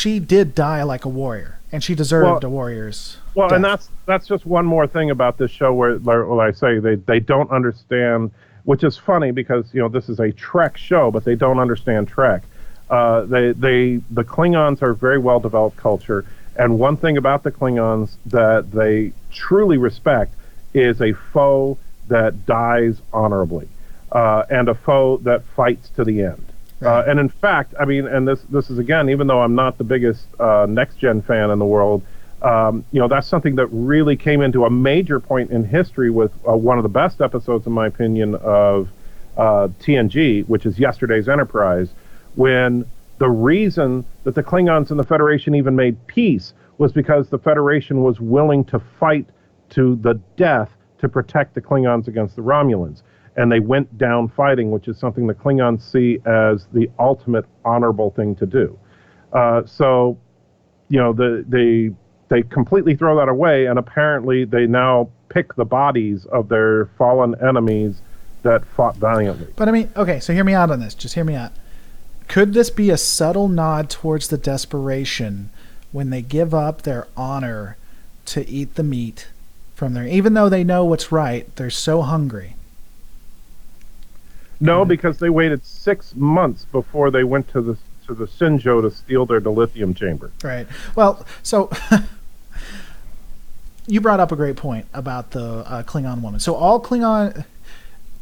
did die like a warrior, and she deserved a warrior's. Well, death. and that's just one more thing about this show where I say they don't understand, which is funny because this is a Trek show, but they don't understand Trek. The Klingons are a very well developed culture. And one thing about the Klingons that they truly respect is a foe that dies honorably, and a foe that fights to the end. Right. And in fact, and this is again, even though I'm not the biggest Next Gen fan in the world, that's something that really came into a major point in history with one of the best episodes, in my opinion, of TNG, which is Yesterday's Enterprise, when the reason that the Klingons and the Federation even made peace was because the Federation was willing to fight to the death to protect the Klingons against the Romulans. And they went down fighting, which is something the Klingons see as the ultimate honorable thing to do. They completely throw that away, and apparently they now pick the bodies of their fallen enemies that fought valiantly. But okay, so hear me out on this. Just hear me out. Could this be a subtle nod towards the desperation when they give up their honor to eat the meat from there? Even though they know what's right, they're so hungry. No, because they waited 6 months before they went to the Sinjo to steal their dilithium chamber. Right. Well, so you brought up a great point about the Klingon woman. So all Klingon...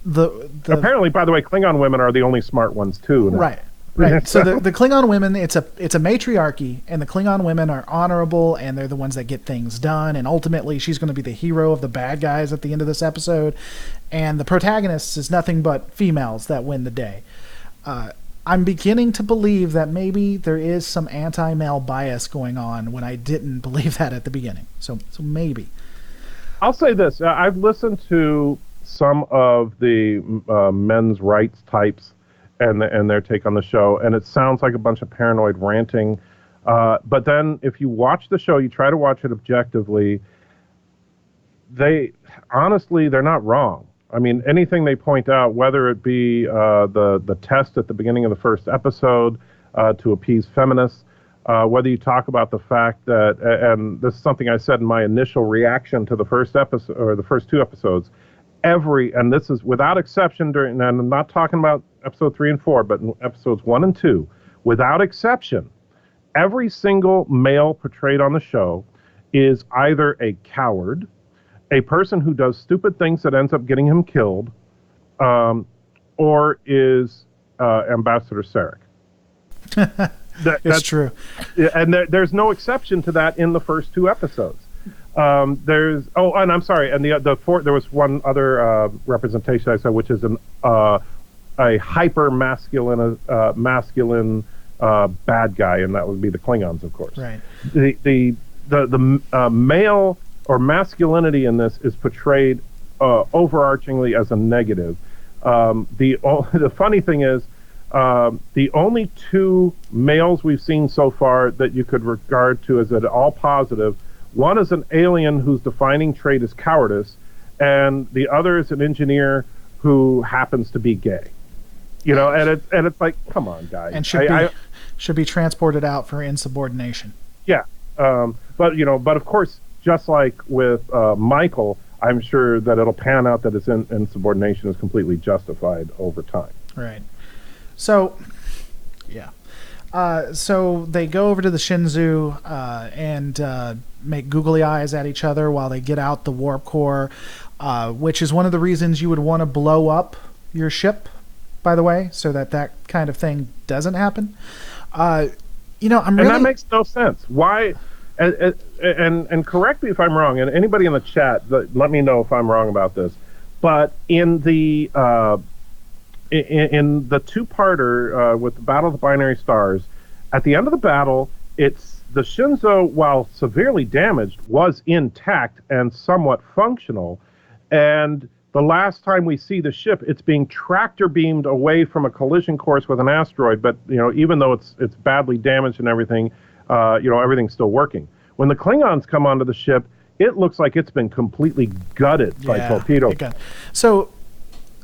Apparently, by the way, Klingon women are the only smart ones, too. Right. Right. So the Klingon women, it's a matriarchy, and the Klingon women are honorable, and they're the ones that get things done. And ultimately, she's going to be the hero of the bad guys at the end of this episode. And the protagonist is nothing but females that win the day. I'm beginning to believe that maybe there is some anti-male bias going on when I didn't believe that at the beginning. So maybe. I'll say this: I've listened to some of the men's rights types and their take on the show, and it sounds like a bunch of paranoid ranting. But then if you watch the show, you try to watch it objectively, they're not wrong. Anything they point out, whether it be the test at the beginning of the first episode to appease feminists, whether you talk about the fact that, and this is something I said in my initial reaction to the first episode, or the first 2 episodes, and this is without exception and I'm not talking about episode 3 and 4, but in episodes 1 and 2, without exception, every single male portrayed on the show is either a coward, a person who does stupid things that ends up getting him killed, or is Ambassador Sarek. That's true. And there's no exception to that in the first 2 episodes. And I'm sorry, and the 4, there was one other representation I saw, which is a hyper masculine bad guy, and that would be the Klingons, of course. Right. The male or masculinity in this is portrayed overarchingly as a negative. The funny thing is, the only 2 males we've seen so far that you could regard to as at all positive One is an alien whose defining trait is cowardice, and the other is an engineer who happens to be gay. You know, and it's like, come on, guys. And should be transported out for insubordination. Yeah, but of course, just like with Michael, I'm sure that it'll pan out that his insubordination is completely justified over time. Right. So, yeah. So they go over to the Shinzu and make googly eyes at each other while they get out the warp core, which is one of the reasons you would want to blow up your ship, by the way, so that kind of thing doesn't happen. And that makes no sense. Why? And correct me if I'm wrong, and anybody in the chat, let me know if I'm wrong about this. But in the two-parter with the Battle of the Binary Stars, at the end of the battle, it's the Shinzo, while severely damaged, was intact and somewhat functional. And the last time we see the ship, it's being tractor beamed away from a collision course with an asteroid. But even though it's badly damaged and everything, everything's still working. When the Klingons come onto the ship, it looks like it's been completely gutted by torpedoes. So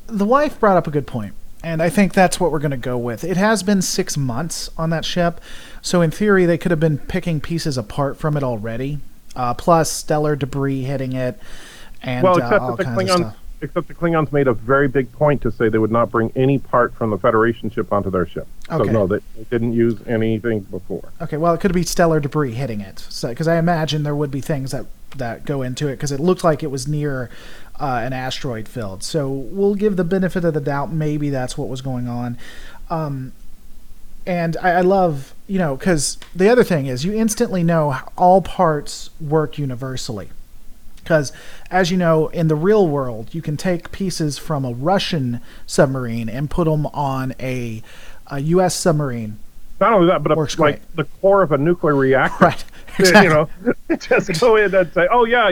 the wife brought up a good point, and I think that's what we're going to go with. It has been 6 months on that ship, so in theory they could have been picking pieces apart from it already, plus stellar debris hitting it, and all kinds of stuff. Except the Klingons made a very big point to say they would not bring any part from the Federation ship onto their ship. Okay. So no, they didn't use anything before. Okay, well, it could be stellar debris hitting it, because I imagine there would be things that go into it, because it looked like it was near an asteroid field. So we'll give the benefit of the doubt. Maybe that's what was going on. And I love, because the other thing is you instantly know all parts work universally. Because, as you know, in the real world, you can take pieces from a Russian submarine and put them on a U.S. submarine. Not only that, but like the core of a nuclear reactor. Right. Exactly. Just go in and say, oh, yeah,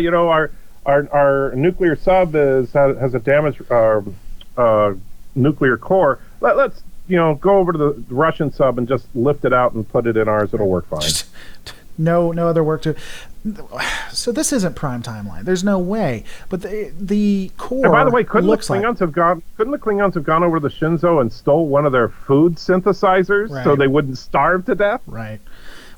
our nuclear sub has a damaged nuclear core. Let's go over to the Russian sub and just lift it out and put it in ours. It'll work fine. No other work to. So this isn't Prime Timeline. There's no way. But the core. And by the way, couldn't the Klingons have gone over to the Shinzo and stole one of their food synthesizers so they wouldn't starve to death? Right.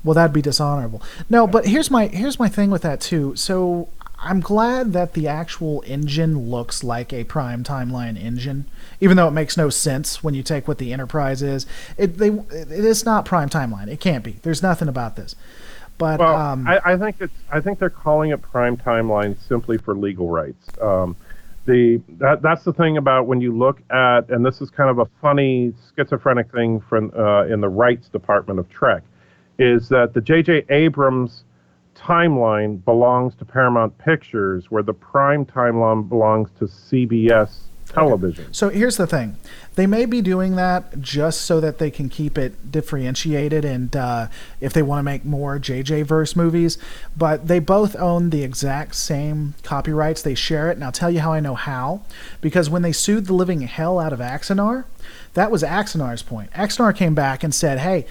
Well, that'd be dishonorable. No, but here's my thing with that too. So I'm glad that the actual engine looks like a Prime Timeline engine, even though it makes no sense when you take what the Enterprise is. It is not Prime Timeline. It can't be. There's nothing about this. But, I think they're calling it Prime Timeline simply for legal rights. That's the thing about when you look at, and this is kind of a funny schizophrenic thing from in the rights department of Trek, is that the J.J. Abrams timeline belongs to Paramount Pictures, where the Prime Timeline belongs to CBS television. Okay. So here's the thing. They may be doing that just so that they can keep it differentiated and if they want to make more JJ verse movies, but they both own the exact same copyrights. They share it, and I'll tell you how I know how. Because when they sued the living hell out of Axanar, that was Axanar's point. Axanar came back and said, hey,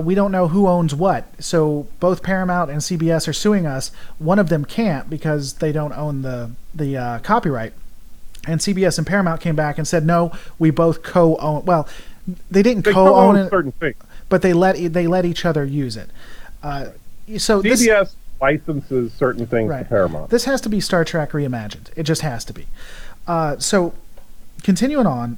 we don't know who owns what, so both Paramount and CBS are suing us. One of them can't because they don't own the copyright. And CBS and Paramount came back and said, no, we both co-own. Well, they didn't co-own it, certain things, but they let each other use it. So CBS licenses certain things to Paramount. This has to be Star Trek reimagined. It just has to be. So continuing on,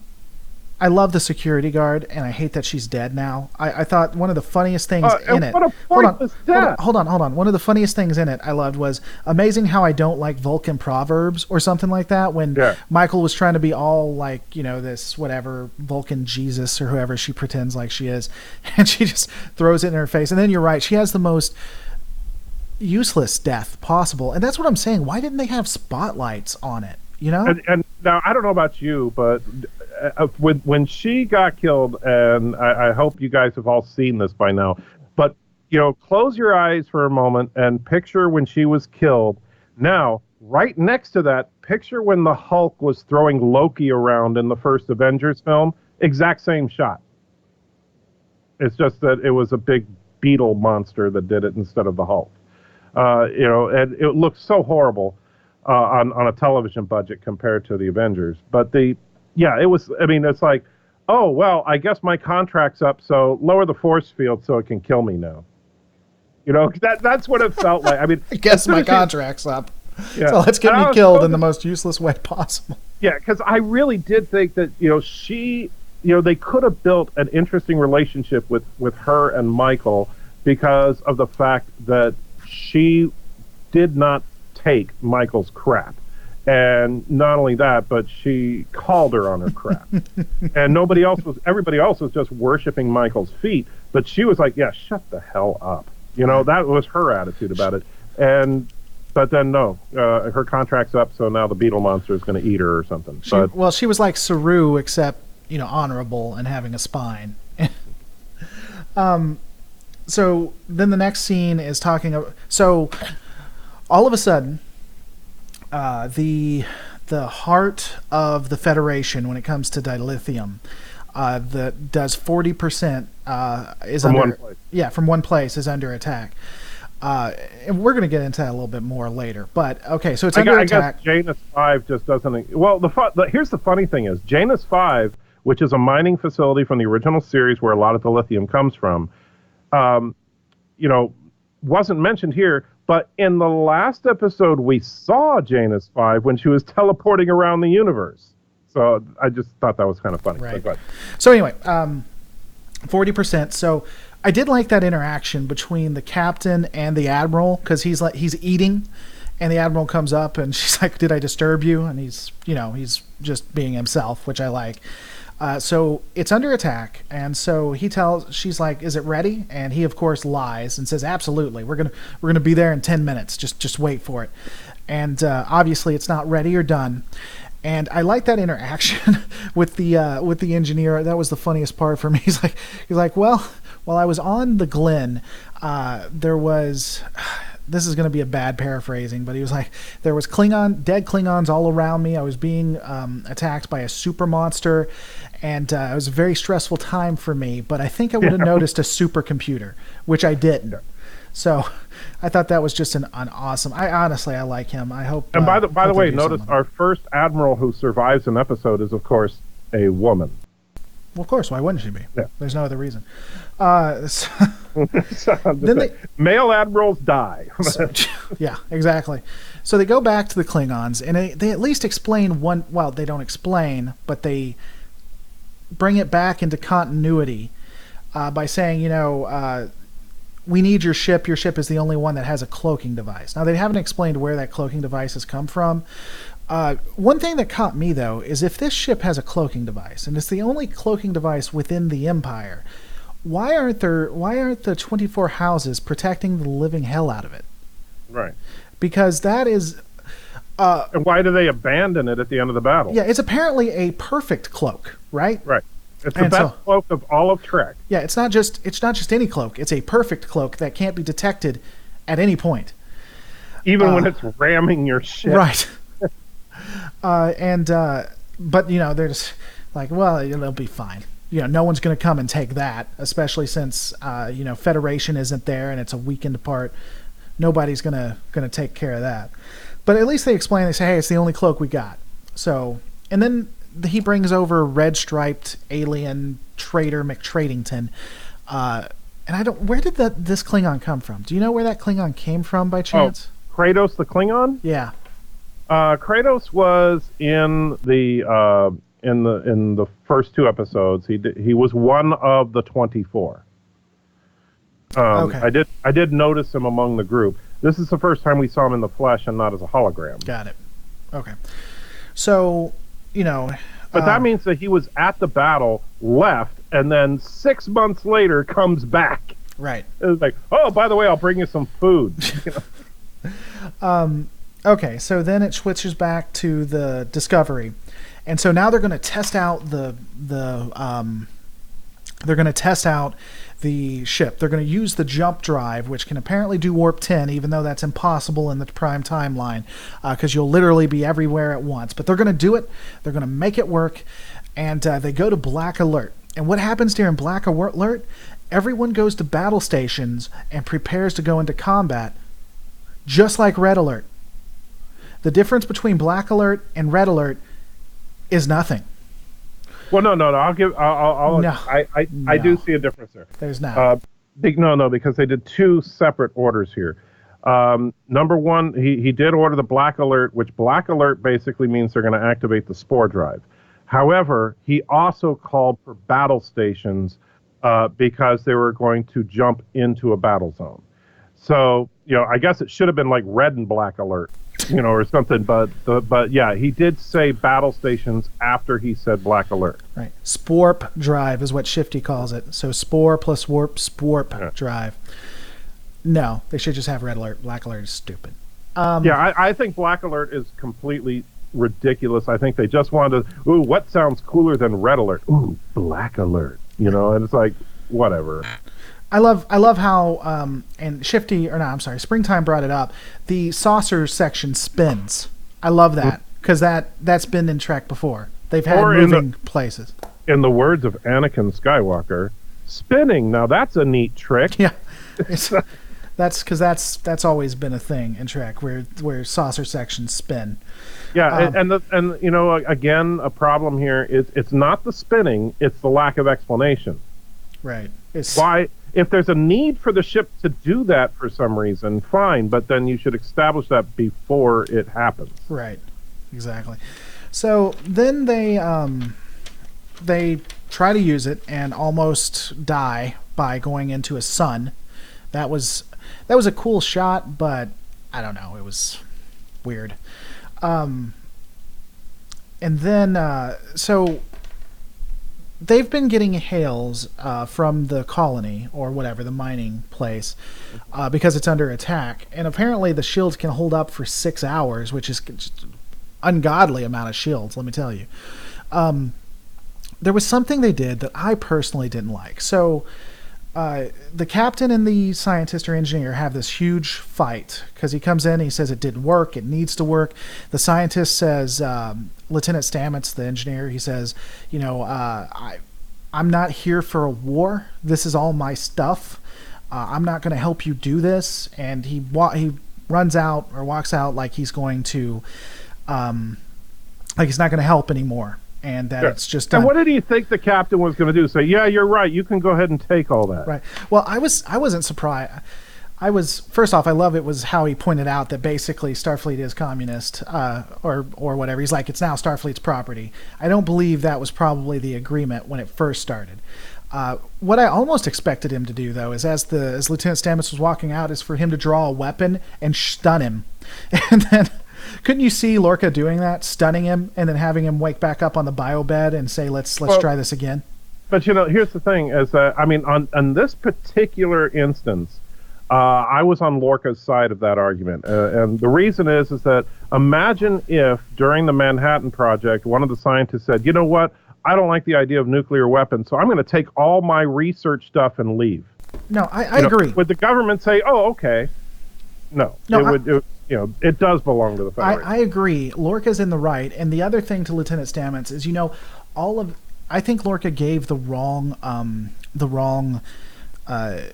I love the security guard, and I hate that she's dead now. I thought one of the funniest things in it. What a pointless death. Hold on. One of the funniest things in it I loved was amazing how I don't like Vulcan proverbs or something like that. When Michael was trying to be all like, this whatever Vulcan Jesus or whoever she pretends like she is, and she just throws it in her face. And then you're right, she has the most useless death possible, and that's what I'm saying. Why didn't they have spotlights on it? And now I don't know about you, but when she got killed, and I hope you guys have all seen this by now, but close your eyes for a moment and picture when she was killed. Now, right next to that, picture when the Hulk was throwing Loki around in the first Avengers film. Exact same shot. It's just that it was a big beetle monster that did it instead of the Hulk. And it looks so horrible on a television budget compared to the Avengers. But it was. I mean, it's like, oh well, I guess my contract's up, so lower the force field so it can kill me now. That's what it felt like. I mean, I guess my contract's up. Yeah. So let's get me killed in the most useless way possible. Yeah, because I really did think that they could have built an interesting relationship with her and Michael because of the fact that she did not take Michael's crap. And not only that, but she called her on her crap. And everybody else was just worshiping Michael's feet. But she was like, yeah, shut the hell up. That was her attitude about it. But then no, her contract's up, so now the beetle monster is going to eat her or something. She was like Saru, except, honorable and having a spine. So then the next scene is talking about, so all of a sudden, the heart of the Federation when it comes to dilithium, that does 40% is from under one place. Yeah, from one place is under attack. And we're going to get into that a little bit more later. But okay, so it's under attack. I guess Janus 5 just doesn't. Well, here's the funny thing is Janus 5, which is a mining facility from the original series where a lot of the lithium comes from, wasn't mentioned here. But in the last episode, we saw Janus 5 when she was teleporting around the universe. So I just thought that was kind of funny. Right. So anyway, 40%. So I did like that interaction between the captain and the admiral because he's eating, and the admiral comes up and she's like, "Did I disturb you?" And he's just being himself, which I like. So it's under attack, and so she's like, "Is it ready?" And he of course lies and says, "Absolutely, we're gonna be there in 10 minutes. Just wait for it." And obviously it's not ready or done. And I like that interaction with the engineer. That was the funniest part for me. He's like, "Well, while I was on the Glen, there was." This is going to be a bad paraphrasing, but he was like, there was dead Klingons all around me. I was being attacked by a super monster, and it was a very stressful time for me, but I think I would have noticed a supercomputer, which I didn't. So I thought that was just an awesome. I like him. I hope. And by the way, notice our first admiral who survives an episode is, of course, a woman. Well, of course. Why wouldn't she be? Yeah. There's no other reason. Male admirals die. Yeah, exactly. So they go back to the Klingons, and they at least explain one. Well, they don't explain, but they bring it back into continuity by saying, we need your ship. Your ship is the only one that has a cloaking device. Now, they haven't explained where that cloaking device has come from. One thing that caught me, though, is if this ship has a cloaking device, and it's the only cloaking device within the Empire, why aren't the 24 houses protecting the living hell out of it? Right. Because that is... and why do they abandon it at the end of the battle? Yeah, it's apparently a perfect cloak, right? Right. It's the best cloak of all of Trek. Yeah, it's not just any cloak. It's a perfect cloak that can't be detected at any point. Even when it's ramming your ship. Right. But they're just like, well, it'll be fine. No one's going to come and take that, especially since Federation isn't there and it's a weekend apart. Nobody's going to take care of that. But at least they explain. They say, hey, it's the only cloak we got. So, and then he brings over red-striped alien traitor McTradington. And where did this Klingon come from? Do you know where that Klingon came from by chance? Oh, Kratos the Klingon? Yeah. Kratos was in the first two episodes. He was one of the 24. Okay. I did notice him among the group. This is the first time we saw him in the flesh and not as a hologram. Got it. Okay. So, but that means that he was at the battle, left, and then 6 months later comes back. Right. It was like, oh, by the way, I'll bring you some food. Okay, so then it switches back to the Discovery, and so now they're going to test out the ship. They're going to use the jump drive, which can apparently do warp 10, even though that's impossible in the Prime timeline, because you'll literally be everywhere at once. But they're going to do it. They're going to make it work, and they go to Black Alert. And what happens during Black Alert? Everyone goes to battle stations and prepares to go into combat, just like Red Alert. The difference between Black Alert and Red Alert is nothing. Well, no. No. I do see a difference there. There's not. No, because they did two separate orders here. Number one, he did order the Black Alert, which Black Alert basically means they're going to activate the spore drive. However, he also called for battle stations because they were going to jump into a battle zone. So, I guess it should have been like Red and Black Alert, or something. But yeah, he did say battle stations after he said Black Alert. Right. Sporp drive is what Shifty calls it. So spore plus warp, sporp drive. No, they should just have Red Alert. Black Alert is stupid. I think Black Alert is completely ridiculous. I think they just wanted to, what sounds cooler than Red Alert? Ooh, Black Alert. And it's like, whatever. I love how and Springtime brought it up. The saucer section spins. I love that because that's been in Trek before. They've had moving places. In the words of Anakin Skywalker, spinning. Now that's a neat trick. Yeah, that's because that's always been a thing in Trek where saucer sections spin. Yeah, and again, a problem here is it's not the spinning; it's the lack of explanation. Right. Why? If there's a need for the ship to do that for some reason, fine, but then you should establish that before it happens. Right. Exactly. So then they try to use it and almost die by going into a sun. That was a cool shot, but I don't know, it was weird. And then so they've been getting hails from the colony or whatever, the mining place, because it's under attack. And apparently the shields can hold up for 6 hours, which is just an ungodly amount of shields, let me tell you. There was something they did that I personally didn't like. So the captain and the scientist or engineer have this huge fight because he comes in and he says it didn't work, it needs to work. The scientist says, Lieutenant Stamets, the engineer, he says, I'm not here for a war. This is all my stuff. I'm not going to help you do this. And he runs out or walks out like he's going to, like he's not going to help anymore. And that it's just done. And what did he think the captain was going to do? Say, yeah, you're right. You can go ahead and take all that. Right. Well, I wasn't surprised. First off, I love it was how he pointed out that basically Starfleet is communist, or whatever. He's like, it's now Starfleet's property. I don't believe that was probably the agreement when it first started. What I almost expected him to do, though, is as Lieutenant Stamets was walking out, is for him to draw a weapon and stun him. And then, couldn't you see Lorca doing that, stunning him, and then having him wake back up on the bio bed and say, let's try this again? But, here's the thing, is on this particular instance, I was on Lorca's side of that argument. And the reason is that imagine if, during the Manhattan Project, one of the scientists said, you know what, I don't like the idea of nuclear weapons, so I'm going to take all my research stuff and leave. No, I agree. Would the government say, oh, okay? No. It does belong to the Federation. I agree. Lorca's in the right. And the other thing to Lieutenant Stamets is, I think Lorca gave the wrong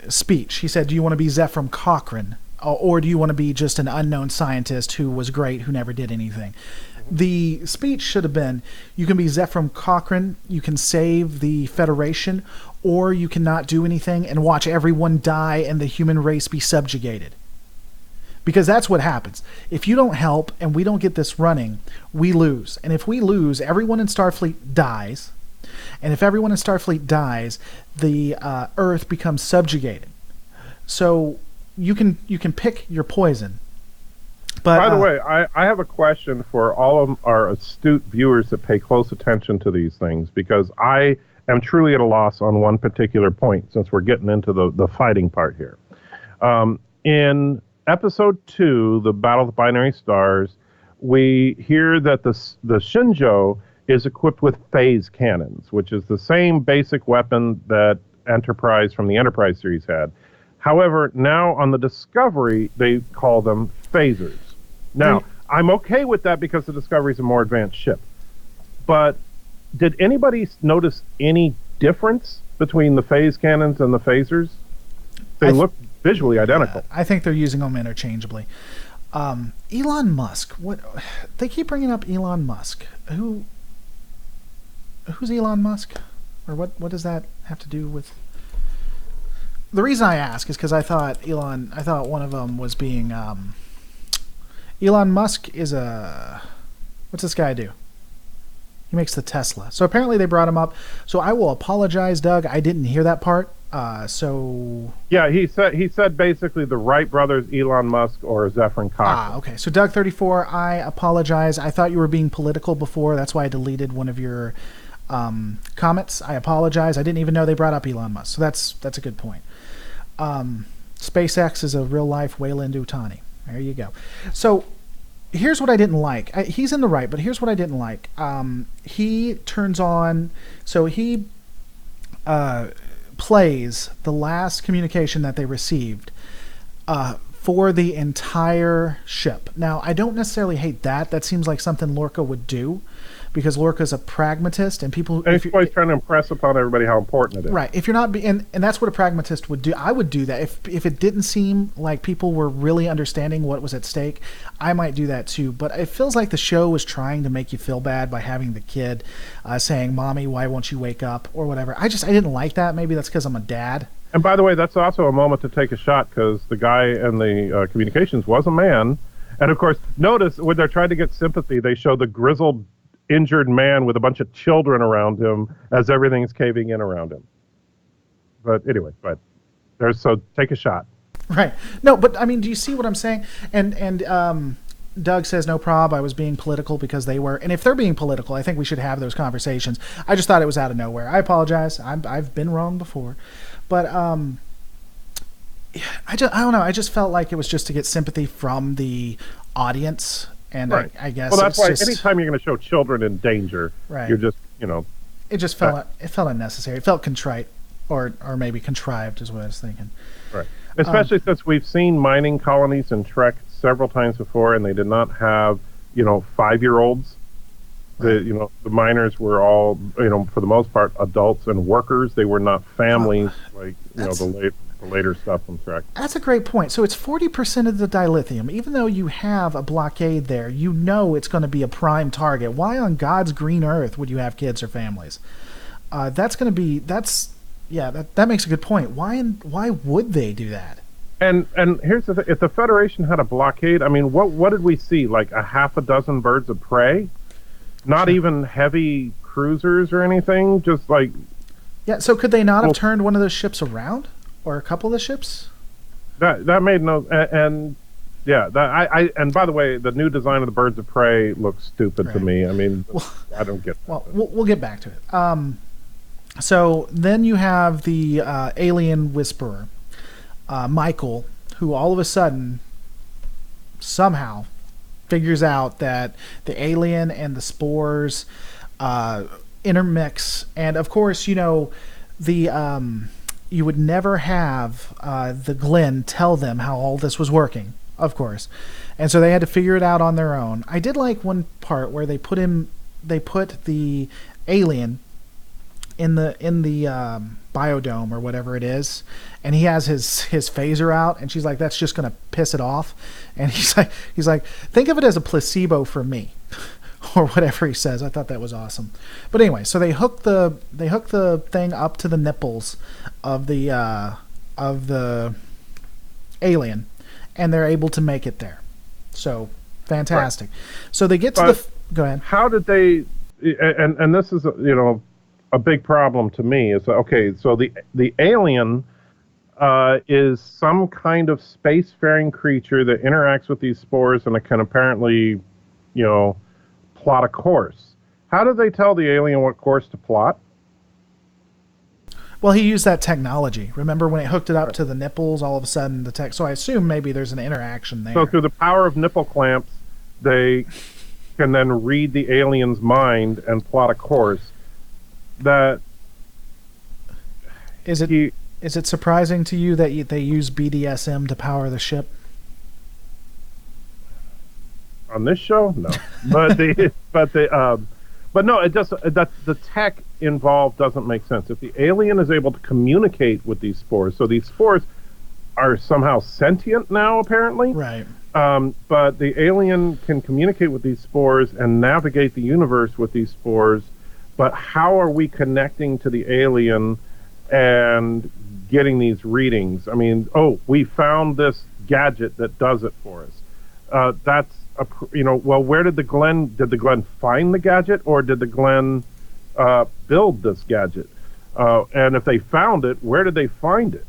speech. He said, do you want to be Zephram Cochrane? Or do you want to be just an unknown scientist who was great, who never did anything? The speech should have been, you can be Zephram Cochrane, you can save the Federation, or you cannot do anything and watch everyone die and the human race be subjugated. Because that's what happens. If you don't help and we don't get this running, we lose. And if we lose, everyone in Starfleet dies. And if everyone in Starfleet dies, the Earth becomes subjugated. So you can pick your poison. But by the way, I have a question for all of our astute viewers that pay close attention to these things, because I am truly at a loss on one particular point, since we're getting into the fighting part here. In Episode 2, The Battle of the Binary Stars, we hear that the Shinjo is equipped with phase cannons, which is the same basic weapon that Enterprise from the Enterprise series had. However, now on the Discovery, they call them phasers. Now, I'm okay with that because the Discovery is a more advanced ship. But did anybody notice any difference between the phase cannons and the phasers? They look visually identical. I think they're using them interchangeably. Elon Musk. What they keep bringing up Elon Musk. Who's Elon Musk, or what does that have to do with? The reason I ask is because I thought one of them was being Elon Musk is what's this guy do? He makes the Tesla. So apparently they brought him up. So I will apologize, Doug. I didn't hear that part. Yeah, he said basically the Wright brothers, Elon Musk or Zefram Cochrane. Okay. So Doug 34, I apologize. I thought you were being political before. That's why I deleted one of your comments. I apologize. I didn't even know they brought up Elon Musk. So that's a good point. SpaceX is a real life Wayland Utani. There you go. So here's what I didn't like. He's in the right, but here's what I didn't like. He turns on, so he plays the last communication that they received for the entire ship. Now, I don't necessarily hate that. That seems like something Lorca would do, because Lorca's a pragmatist, and people. And he's always trying to impress upon everybody how important it is. Right. If you're not, and that's what a pragmatist would do. I would do that if it didn't seem like people were really understanding what was at stake. I might do that too. But it feels like the show was trying to make you feel bad by having the kid saying, "Mommy, why won't you wake up?" or whatever. I didn't like that. Maybe that's because I'm a dad. And by the way, that's also a moment to take a shot, because the guy in the communications was a man. And of course, notice when they're trying to get sympathy, they show the grizzled, injured man with a bunch of children around him as everything's caving in around him. But anyway, so take a shot. Right. No, but I mean, do you see what I'm saying? And Doug says, no prob, I was being political because they were. And if they're being political, I think we should have those conversations. I just thought it was out of nowhere. I apologize. I've been wrong before. But I don't know. I just felt like it was just to get sympathy from the audience. And right. I guess. Well, that's why anytime you're going to show children in danger, right. You're just, It just felt unnecessary. It felt contrite, or maybe contrived is what I was thinking. Right. Especially since we've seen mining colonies in Trek several times before, and they did not have, 5-year-olds. Right. The miners were all, for the most part, adults and workers. They were not families like, the later stuff from Trek. That's a great point. So it's 40% of the dilithium. Even though you have a blockade there, it's going to be a prime target. Why on God's green earth would you have kids or families? That makes a good point. Why would they do that? And here's the thing. If the Federation had a blockade, I mean, what did we see? Like a half a dozen birds of prey? Not even heavy cruisers or anything? Just like... Yeah, so could they not have turned one of those ships around? Or a couple of the ships? That made no... And and by the way, the new design of the birds of prey looks stupid to me. I mean, I don't get that. Well, we'll get back to it. So then you have the alien whisperer, Michael, who all of a sudden, somehow, figures out that the alien and the spores intermix. And of course, you would never have the Glenn tell them how all this was working, of course. And so they had to figure it out on their own. I did like one part where they put the alien in the biodome or whatever it is, and he has his phaser out, and she's like, that's just gonna piss it off. And he's like, think of it as a placebo for me. Or whatever he says. I thought that was awesome. But anyway, so they hook the thing up to the nipples of the alien, and they're able to make it there. So fantastic. Right. So they get to go ahead. How did they? And this is a big problem to me. Is okay. So the alien is some kind of spacefaring creature that interacts with these spores, and it can apparently, plot a course. How did they tell the alien what course to plot? Well, he used that technology. Remember when it hooked it up to the nipples, all of a sudden the tech... So I assume maybe there's an interaction there. So through the power of nipple clamps, they can then read the alien's mind and plot a course. Is it surprising to you that they use BDSM to power the ship? On this show, no. But no, it just the tech involved doesn't make sense. If the alien is able to communicate with these spores, so these spores are somehow sentient now, apparently. Right. But the alien can communicate with these spores and navigate the universe with these spores. But how are we connecting to the alien and getting these readings? I mean, we found this gadget that does it for us. That's well, where did the Glen find the gadget, or did the Glen build this gadget? And if they found it, where did they find it?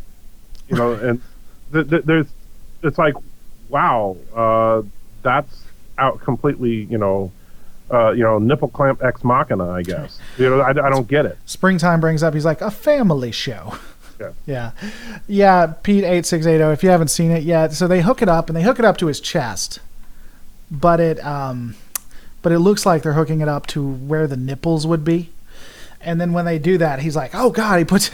And it's like, wow, that's out completely, nipple clamp ex machina, I guess. I don't get it. Springtime brings up, he's like, a family show. Yeah. Pete 8680, if you haven't seen it yet, so they hook it up to his chest, but it looks like they're hooking it up to where the nipples would be. And then when they do that, he's like, "Oh God!" He puts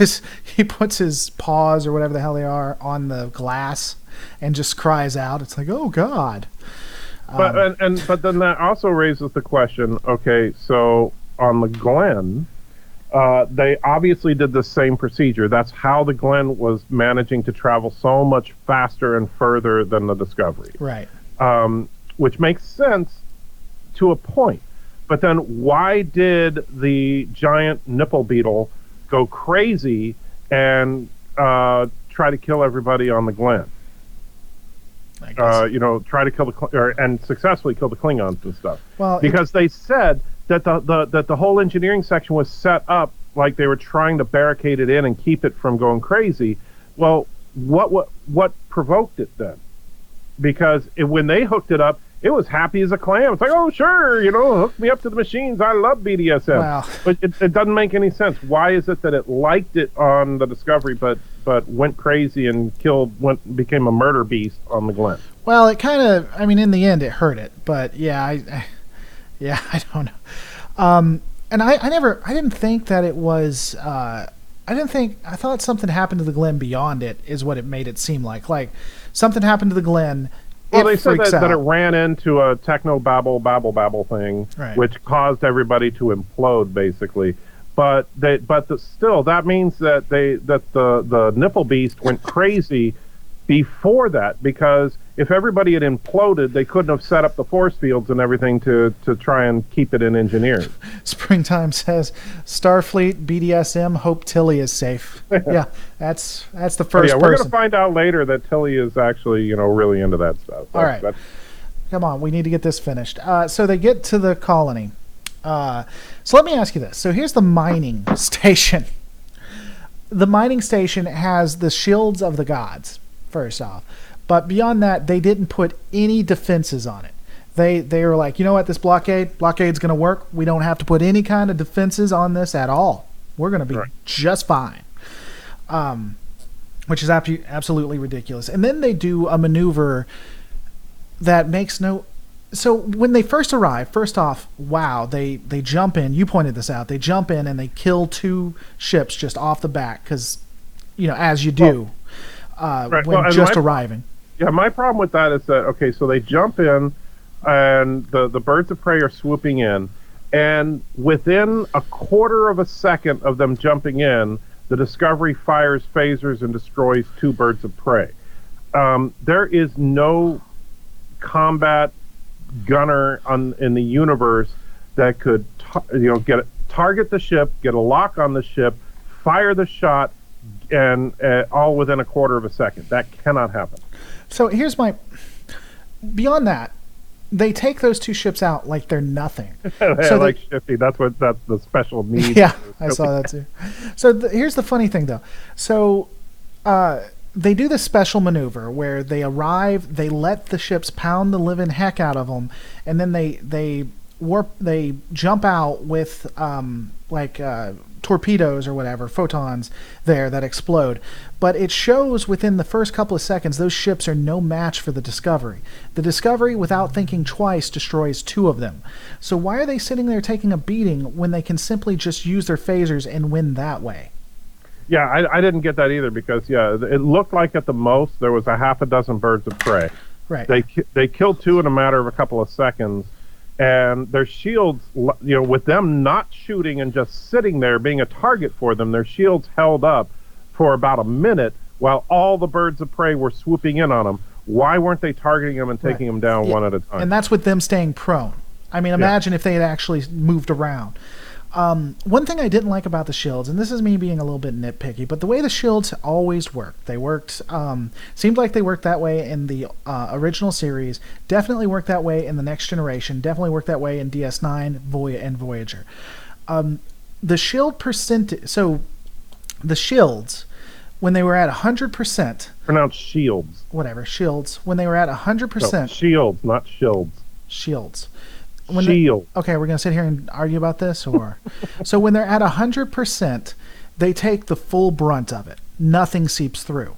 his paws or whatever the hell they are on the glass, and just cries out. It's like, "Oh God!" But then that also raises the question. Okay, so on the Glen, they obviously did the same procedure. That's how the Glen was managing to travel so much faster and further than the Discovery. Right. Which makes sense to a point. But then why did the giant nipple beetle go crazy and try to kill everybody on the Glen? Try to kill and successfully kill the Klingons and stuff. Well, because they said that the whole engineering section was set up like they were trying to barricade it in and keep it from going crazy. Well, what provoked it then? Because when they hooked it up, it was happy as a clam. It's like, oh, sure, hook me up to the machines. I love BDSM. Wow. But it doesn't make any sense. Why is it that it liked it on the Discovery, but went crazy and became a murder beast on the Glen? Well, it kind of, in the end, it hurt it. But yeah, I don't know. And I didn't think that it was. I thought something happened to the Glen beyond it is what it made it seem like. Like something happened to the Glen. Well, they said that it ran into a techno babble thing, right, which caused everybody to implode, basically. But still, that means that the nipple beast went crazy before that, because if everybody had imploded, they couldn't have set up the force fields and everything to try and keep it in engineering. Springtime says, Starfleet, BDSM, hope Tilly is safe. Yeah, that's the first person. We're going to find out later that Tilly is actually, really into that stuff. All right. Come on, we need to get this finished. So they get to the colony. So let me ask you this. So here's the mining station. The mining station has the shields of the gods, first off. But beyond that, they didn't put any defenses on it. They were like, you know what, this blockades going to work. We don't have to put any kind of defenses on this at all. We're going to be just fine. Which is absolutely ridiculous. And then they do a maneuver that makes no... So when they first arrive, first off, wow, they jump in. You pointed this out. They jump in and they kill 2 ships just off the bat because, as you do when arriving. Yeah, my problem with that is that, okay, so they jump in and the birds of prey are swooping in, and within a quarter of a second of them jumping in, the Discovery fires phasers and destroys 2 birds of prey. There is no combat gunner in the universe that could target the ship, get a lock on the ship, fire the shot, and all within a quarter of a second. That cannot happen. So here's beyond that, they take those 2 ships out like they're nothing. So Shifty. That's the special need. Yeah, I saw that too. So here's the funny thing, though. So they do this special maneuver where they arrive, they let the ships pound the living heck out of them, and then they jump out with torpedoes or whatever, photons there that explode. But it shows within the first couple of seconds those ships are no match for the Discovery. The Discovery, without thinking twice, destroys 2 of them. So why are they sitting there taking a beating when they can simply just use their phasers and win that way? Yeah, I didn't get that either, because it looked like at the most there was a half a dozen birds of prey. Right. They killed 2 in a matter of a couple of seconds, and their shields, with them not shooting and just sitting there being a target for them, their shields held up for about a minute while all the birds of prey were swooping in on them. Why weren't they targeting them and taking them down one at a time? And that's with them staying prone. I mean, imagine if they had actually moved around. One thing I didn't like about the shields, and this is me being a little bit nitpicky, but the way the shields always worked. They worked, seemed like they worked that way in the original series, definitely worked that way in the Next Generation, definitely worked that way in DS9, and Voyager. The shield percentage, so the shields, when they were at 100%. Pronounced shields. Whatever, shields. When they were at 100%. No, shields, not shields. Shields. Shield. Okay, we're going to sit here and argue about this? Or so when they're at 100%, they take the full brunt of it. Nothing seeps through.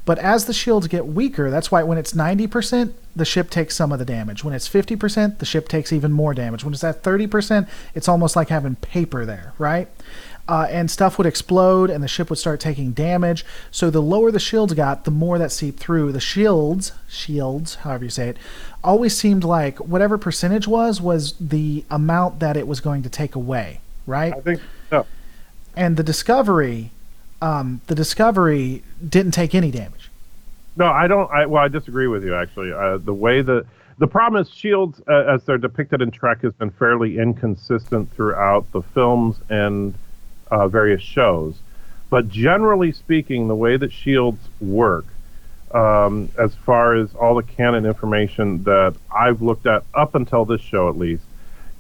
But as the shields get weaker, that's why when it's 90%, the ship takes some of the damage. When it's 50%, the ship takes even more damage. When it's at 30%, it's almost like having paper there, right? And stuff would explode and the ship would start taking damage. So the lower the shields got, the more that seeped through. The shields, however you say it, always seemed like whatever percentage was the amount that it was going to take away, right? I think so. And the Discovery didn't take any damage. No, I don't. I disagree with you, actually. The problem is shields, as they're depicted in Trek, has been fairly inconsistent throughout the films and various shows. But generally speaking, the way that shields work, as far as all the canon information that I've looked at up until this show at least,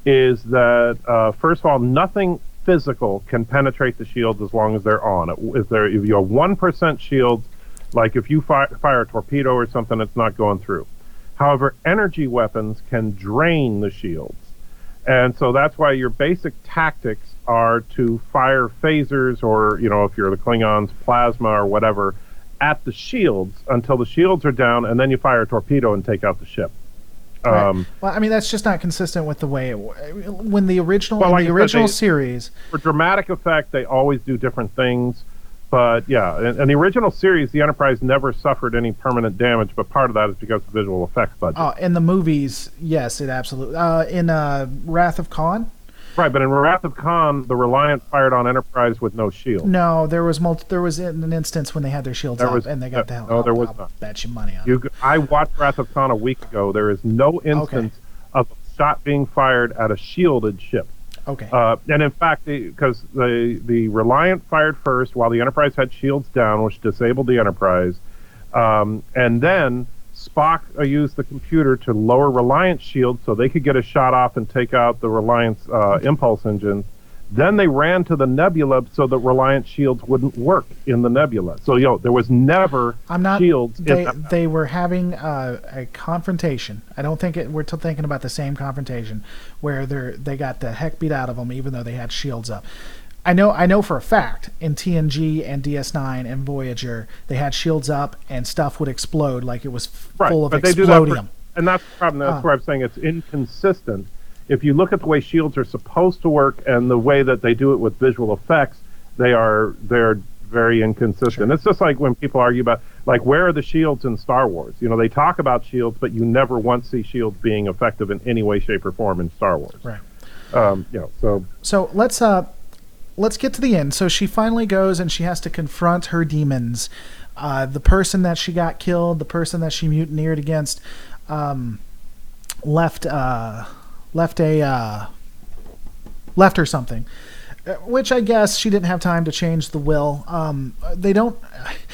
is that first of all, nothing physical can penetrate the shields as long as they're on. If you have 1% shields, like if you fire a torpedo or something, it's not going through. However, energy weapons can drain the shields. And so that's why your basic tactics are to fire phasers or, if you're the Klingons, plasma or whatever, at the shields until the shields are down, and then you fire a torpedo and take out the ship. Right. Well, I mean, that's just not consistent with the way when the original series. For dramatic effect, they always do different things. But yeah, in the original series, the Enterprise never suffered any permanent damage, but part of that is because of the visual effects budget. Oh, in the movies, yes, it absolutely. In Wrath of Khan? Right, but in Wrath of Khan, the Reliant fired on Enterprise with no shield. No, there was an instance when they had their shields up and they got the hell. No, there was not. Bet you money on it. I watched Wrath of Khan a week ago. There is no instance of a shot being fired at a shielded ship. Okay. And in fact, because the Reliant fired first while the Enterprise had shields down, which disabled the Enterprise, and then Spock used the computer to lower Reliant's shield so they could get a shot off and take out the Reliant's impulse engines. Then they ran to the Nebula so that Reliant shields wouldn't work in the Nebula. So, there was never shields. They were having a confrontation. I don't think we're thinking about the same confrontation where they got the heck beat out of them even though they had shields up. I know for a fact in TNG and DS9 and Voyager they had shields up and stuff would explode like it was full of explodium. And that's the problem. That's where I'm saying it's inconsistent. If you look at the way shields are supposed to work and the way that they do it with visual effects, they're very inconsistent. Sure. It's just like when people argue about, like, where are the shields in Star Wars? They talk about shields, but you never once see shields being effective in any way, shape, or form in Star Wars. Right. So let's get to the end. So she finally goes and she has to confront her demons. The person that she got killed, the person that she mutineered against, left her something, which I guess she didn't have time to change the will. They don't.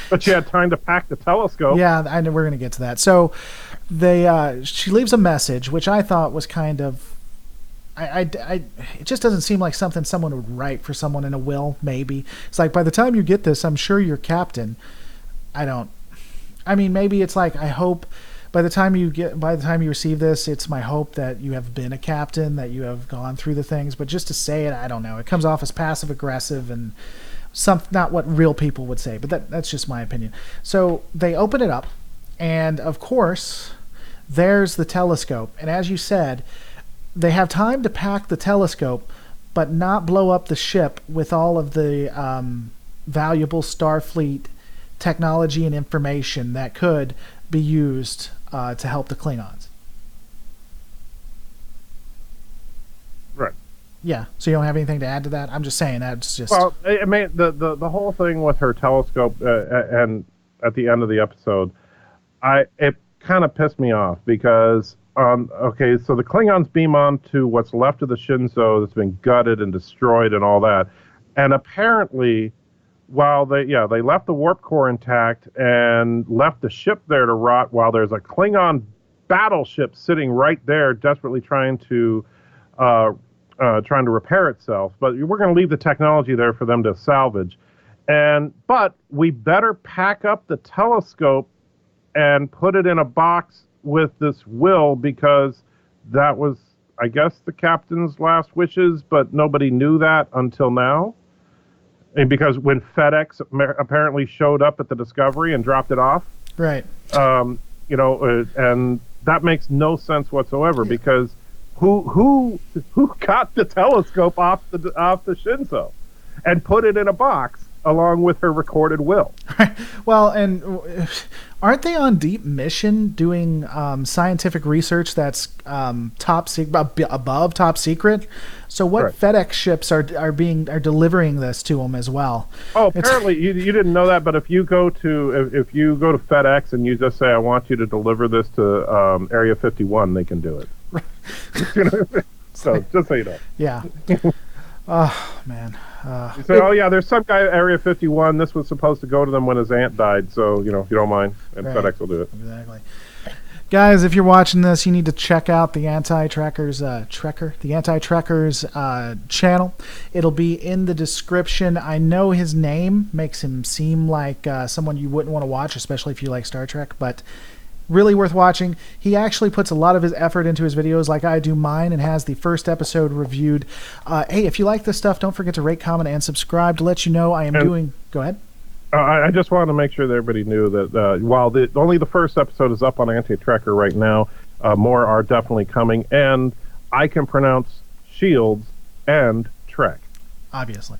But she had time to pack the telescope. Yeah, I know we're going to get to that. So she leaves a message, which I thought was kind of. It just doesn't seem like something someone would write for someone in a will. Maybe it's like, by the time you get this, I'm sure you're captain. I mean, maybe it's like, I hope. By the time you receive this, it's my hope that you have been a captain, that you have gone through the things. But just to say it, I don't know. It comes off as passive aggressive and not what real people would say. But that's just my opinion. So they open it up, and of course, there's the telescope. And as you said, they have time to pack the telescope, but not blow up the ship with all of the valuable Starfleet technology and information that could be used to help the Klingons. Right. Yeah. So you don't have anything to add to that? I'm just saying that's just. Well, I mean, the whole thing with her telescope, and at the end of the episode, it kind of pissed me off because okay, so the Klingons beam on to what's left of the Shinzo that's been gutted and destroyed and all that, and apparently, while they left the warp core intact and left the ship there to rot, while there's a Klingon battleship sitting right there, desperately trying to repair itself. But we're going to leave the technology there for them to salvage. But we better pack up the telescope and put it in a box with this will, because that was, I guess, the captain's last wishes, but nobody knew that until now. And because when FedEx apparently showed up at the Discovery and dropped it off. Right. And that makes no sense whatsoever, because who got the telescope off the Shinzo and put it in a box along with her recorded will? Well, and aren't they on deep mission doing scientific research that's top secret, above top secret? So what right. FedEx ships are delivering this to them as well? Oh, apparently you didn't know that, but if you go to FedEx and you just say, I want you to deliver this to Area 51, they can do it. So just so you know. Yeah. Oh man. You say, oh yeah, there's some guy at Area 51. This was supposed to go to them when his aunt died. So if you don't mind, and right. FedEx will do it. Exactly. Guys, if you're watching this, you need to check out the Anti-Trekkers channel. It'll be in the description. I know his name makes him seem like someone you wouldn't want to watch, especially if you like Star Trek, but really worth watching. He actually puts a lot of his effort into his videos like I do mine, and has the first episode reviewed. Hey, if you like this stuff, don't forget to rate, comment, and subscribe to let you know I am doing... Go ahead. I just wanted to make sure that everybody knew that while only the first episode is up on Anti-Trekker right now, more are definitely coming, and I can pronounce Shields and Trek. Obviously.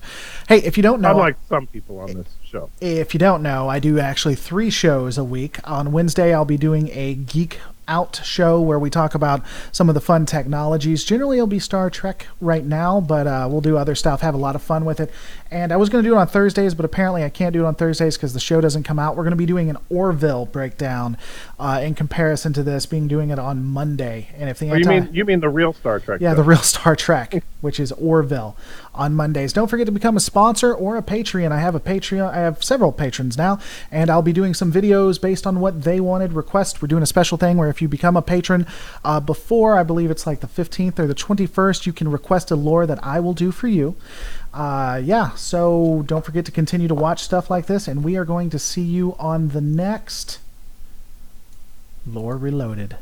Hey, if you don't know... Unlike some people on this show. If you don't know, I do actually 3 shows a week. On Wednesday, I'll be doing a Geek Out show where we talk about some of the fun technologies. Generally, it'll be Star Trek right now, but we'll do other stuff, have a lot of fun with it. And I was going to do it on Thursdays, but apparently I can't do it on Thursdays because the show doesn't come out. We're going to be doing an Orville breakdown in comparison to this, doing it on Monday. And if the you mean the real Star Trek? Yeah, the real Star Trek, which is Orville, on Mondays. Don't forget to become a sponsor or a Patreon. I have a Patreon. I have several patrons now, and I'll be doing some videos based on what they wanted, request. We're doing a special thing where if you become a patron before, I believe it's like the 15th or the 21st, you can request a lore that I will do for you. So don't forget to continue to watch stuff like this, and we are going to see you on the next Lore Reloaded.